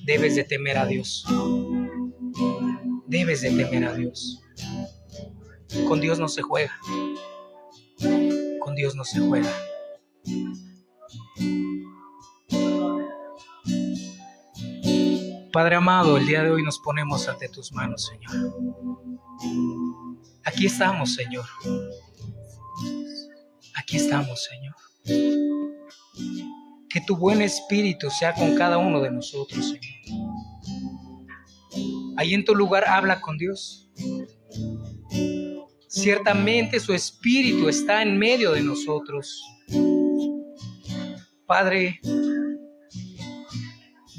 debes de temer a Dios. Debes de temer a Dios. Con Dios no se juega. Con Dios no se juega. Padre amado, el día de hoy nos ponemos ante tus manos, Señor. Aquí estamos, Señor. Aquí estamos, Señor. Que tu buen espíritu sea con cada uno de nosotros, Señor. Ahí en tu lugar habla con Dios. Ciertamente su espíritu está en medio de nosotros. Padre,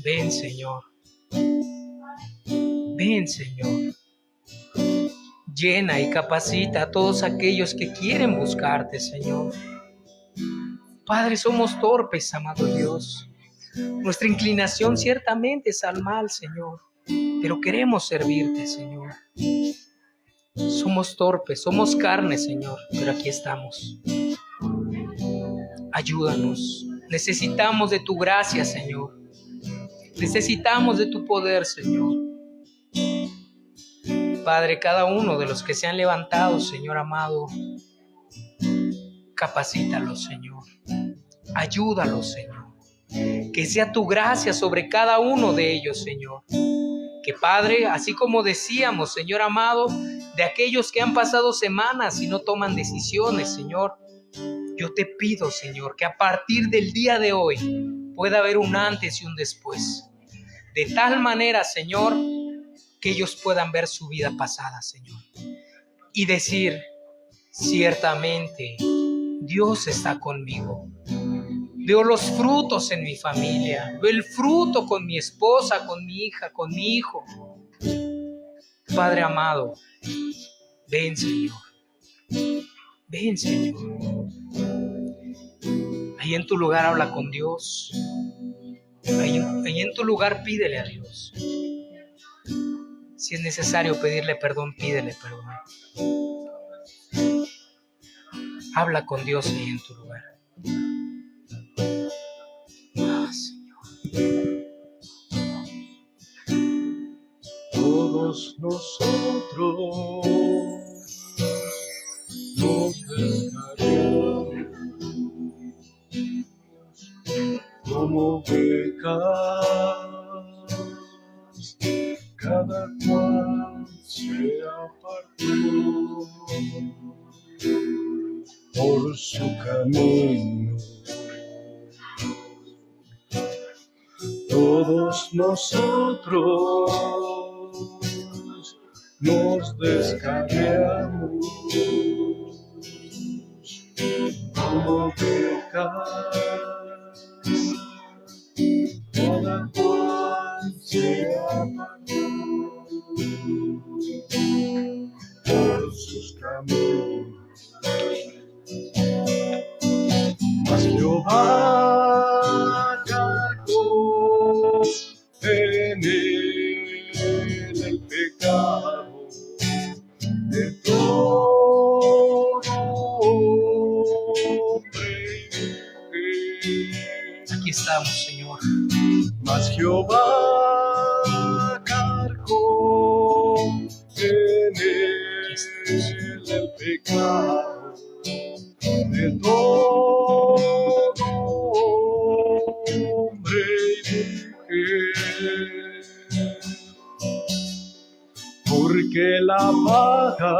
ven, Señor. Ven, Señor. Llena y capacita a todos aquellos que quieren buscarte, Señor. Padre, somos torpes, amado Dios. Nuestra inclinación ciertamente es al mal, Señor, pero queremos servirte, Señor. Somos torpes, somos carne, Señor, pero aquí estamos. Ayúdanos. Necesitamos de tu gracia, Señor. Necesitamos de tu poder, Señor. Padre, cada uno de los que se han levantado, Señor amado, capacítalos, Señor. Ayúdalos, Señor. Que sea tu gracia sobre cada uno de ellos, Señor. Que, Padre, así como decíamos, Señor amado, de aquellos que han pasado semanas y no toman decisiones, Señor, yo te pido, Señor, que a partir del día de hoy pueda haber un antes y un después. De tal manera, Señor, que ellos puedan ver su vida pasada, Señor, y decir: ciertamente Dios está conmigo. Veo los frutos en mi familia, veo el fruto con mi esposa, con mi hija, con mi hijo. Padre amado, ven, Señor. Ven, Señor. Ahí en tu lugar habla con Dios. Ahí en tu lugar pídele a Dios. Si es necesario pedirle perdón, pídele perdón. Habla con Dios ahí en tu lugar. Ah, Señor. nosotros nos descargamos como ovejas, cada cual se apartó por su camino. Todos nosotros nos descarriamos como ovejas, cada cual se apartó por sus caminos. Mas Jehová cargó en él el pecado de todo hombre y mujer. Aquí estamos, Señor. Mas Jehová cargó en él el pecado de todo hombre y mujer, porque la paga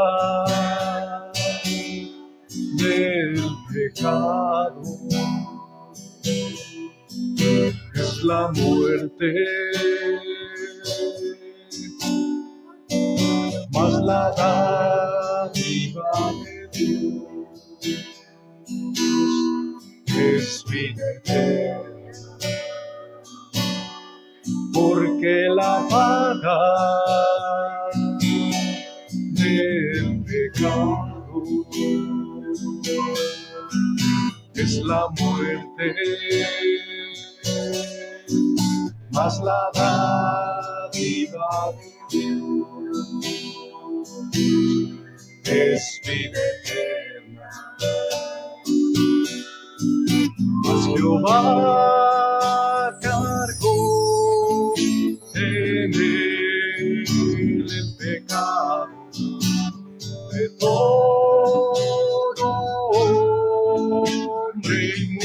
del pecado es la muerte, mas la dádiva de Dios es vida eterna, porque la paga del pecado es la muerte, mas la dádiva de Dios es vida eterna. Mas Jehová cargó en él el pecado de todo hombre y mujer.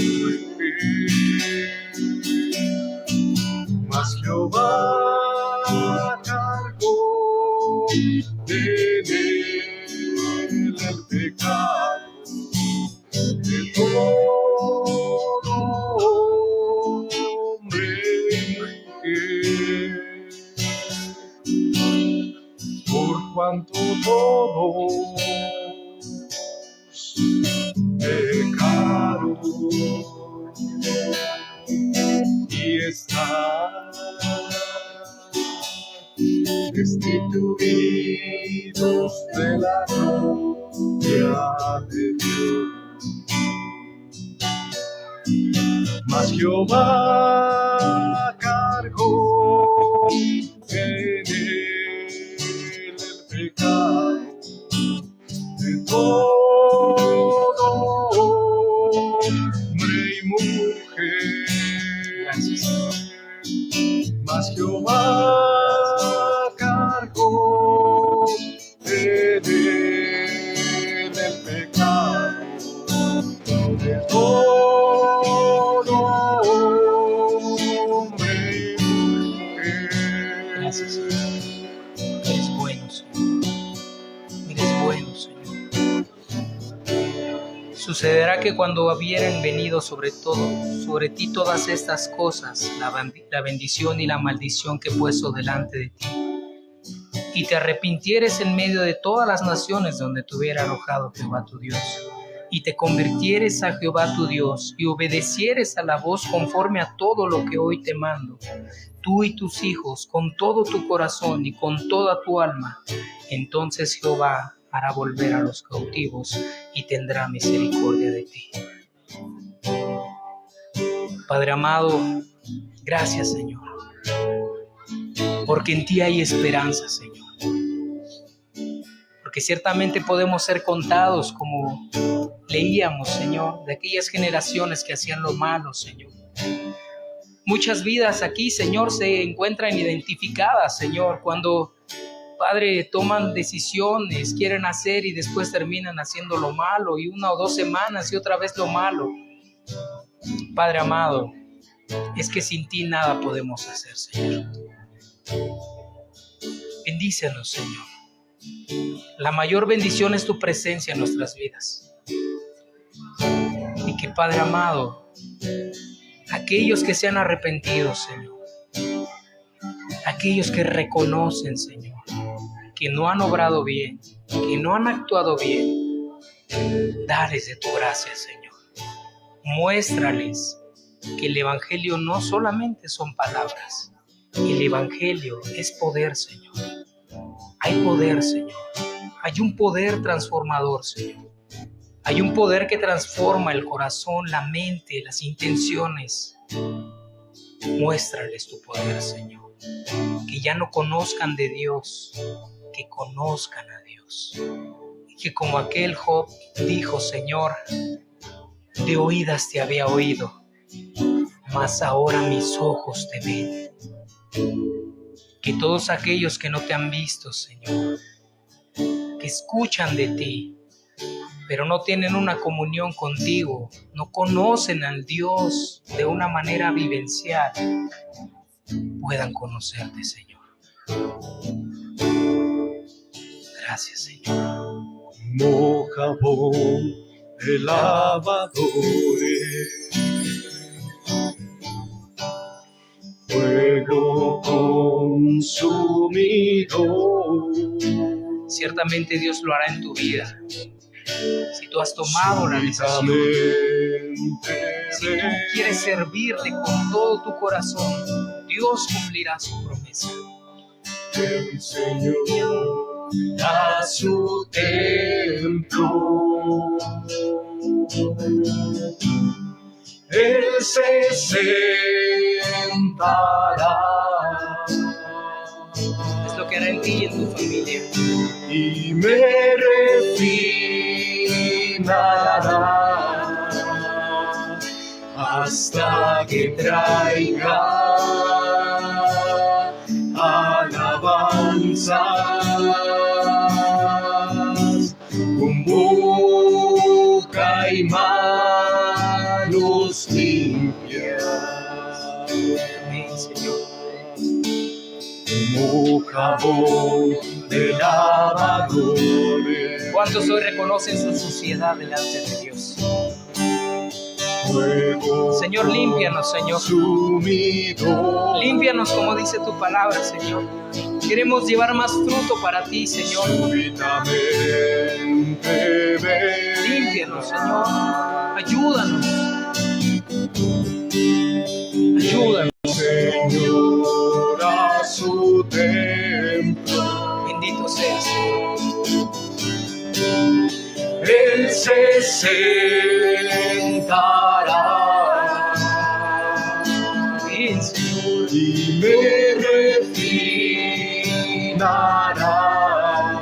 Mas Jehová cargó en él el pecado de todo hombre y mujer, por cuanto todos pecaron y están destituidos de la gloria de Dios. Mas Jehová cargó en él el pecado de todo hombre y mujer. Gracias. Mas Jehová cargó en él el pecado de todo hombre y mujer. Gracias, Señor. Eres bueno, Señor. Eres bueno, Señor. Sucederá que cuando hubieren venido sobre ti todas estas cosas, la bendición y la maldición que he puesto delante de ti, y te arrepintieres en medio de todas las naciones donde te hubiera arrojado Jehová tu Dios, y te convirtieres a Jehová tu Dios, y obedecieres a la voz conforme a todo lo que hoy te mando, tú y tus hijos, con todo tu corazón y con toda tu alma, entonces Jehová hará volver a los cautivos y tendrá misericordia de ti. Padre amado, gracias, Señor, porque en ti hay esperanza, Señor. Porque ciertamente podemos ser contados, como leíamos, Señor, de aquellas generaciones que hacían lo malo, Señor. Muchas vidas aquí, Señor, se encuentran identificadas, Señor, cuando Padre, toman decisiones, quieren hacer y después terminan haciendo lo malo, y 1 o 2 semanas y otra vez lo malo. Padre amado, es que sin ti nada podemos hacer, Señor. Bendícenos, Señor. La mayor bendición es tu presencia en nuestras vidas. Y que, Padre amado, aquellos que se han arrepentido, Señor, aquellos que reconocen, Señor, que no han obrado bien, que no han actuado bien, dales de tu gracia, Señor. Muéstrales que el Evangelio no solamente son palabras, el Evangelio es poder, Señor. Hay poder, Señor. Hay un poder transformador, Señor. Hay un poder que transforma el corazón, la mente, las intenciones. Muéstrales tu poder, Señor. Que ya no conozcan de Dios, que conozcan a Dios. Y que como aquel Job dijo, Señor, de oídas te había oído, mas ahora mis ojos te ven. Que todos aquellos que no te han visto, Señor, que escuchan de ti, pero no tienen una comunión contigo, no conocen al Dios de una manera vivencial, puedan conocerte, Señor. Gracias, Señor. Mojabón de lavadores, fuego consumidor. Ciertamente Dios lo hará en tu vida. Si tú has tomado la decisión, si tú quieres servirle con todo tu corazón, Dios cumplirá su promesa. El Señor a su templo, Él se sentará. Es lo que hará en ti y en tu familia. Y me refinará hasta que traiga alabanzas con boca y manos limpias. Amén, Señor. Como jabón de lavadores, ¿Cuántos hoy reconocen su suciedad delante de Dios? fuego Señor, límpianos, Señor. consumidor. Límpianos como dice tu palabra, Señor. Queremos llevar más fruto para ti, Señor. Súbitamente ven. Límpianos, Señor. Ayúdanos. Ayúdanos. Señor a su templo, Bendito seas, Señor. Él se sentará. Amén, Señor. Y me refinará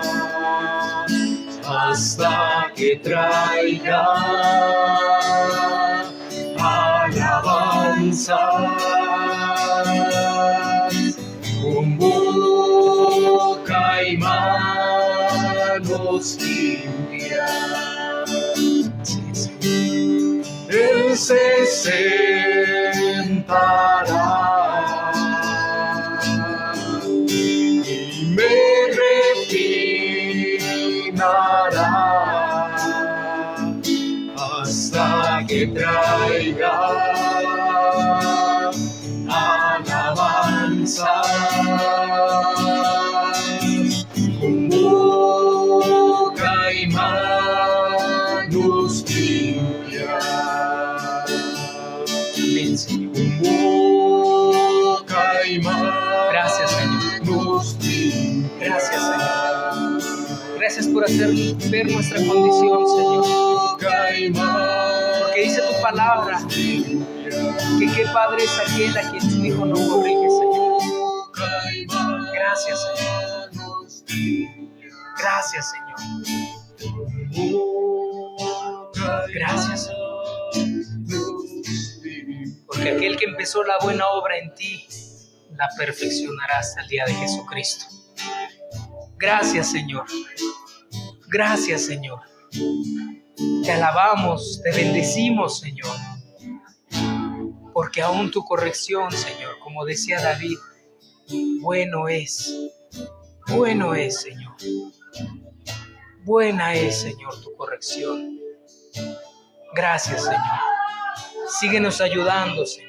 hasta que traiga alabanzas con boca y manos limpias. Él se sentará y me refinará hasta que traiga alabanzas con boca y manos limpias. Amén, Señor. Boca y manos Gracias, Señor. limpias. Gracias, Señor. Gracias por hacer ver nuestra condición, Señor. Boca y manos Porque dice tu palabra que qué padre es aquel a quien su hijo no corrige, Señor. Gracias, Señor. Gracias, Señor. Gracias, Señor. Porque aquel que empezó la buena obra en ti, la perfeccionará hasta el día de Jesucristo. Gracias, Señor. Gracias, Señor. Te alabamos, te bendecimos, Señor. Porque aún tu corrección, Señor, como decía David, bueno es, Señor. Buena es, Señor, tu corrección. Gracias, Señor. Síguenos ayudando, Señor.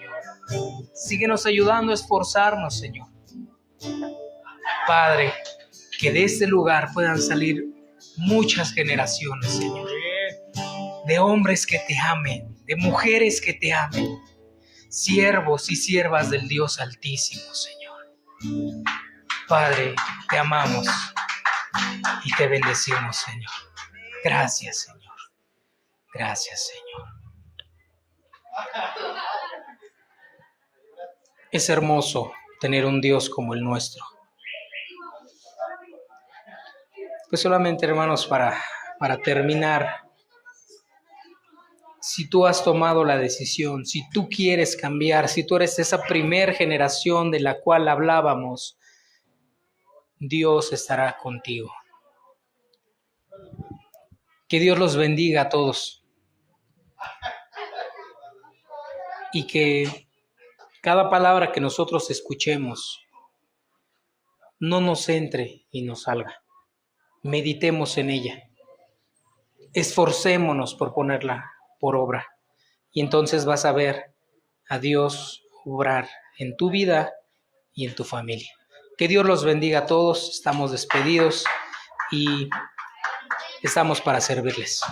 Síguenos ayudando a esforzarnos, Señor. Padre, que de este lugar puedan salir muchas generaciones, Señor. De hombres que te amen, de mujeres que te amen. Siervos y siervas del Dios Altísimo, Señor. Padre, te amamos y te bendecimos, Señor. Gracias, Señor. Gracias, Señor. Es hermoso tener un Dios como el nuestro. Pues solamente, hermanos, para terminar, si tú has tomado la decisión, si tú quieres cambiar, si tú eres esa primer generación de la cual hablábamos, Dios estará contigo. Que Dios los bendiga a todos. Y que cada palabra que nosotros escuchemos no nos entre y nos salga. Meditemos en ella. Esforcémonos por ponerla por obra. Y entonces vas a ver a Dios obrar en tu vida y en tu familia. Que Dios los bendiga a todos. Estamos despedidos y estamos para servirles.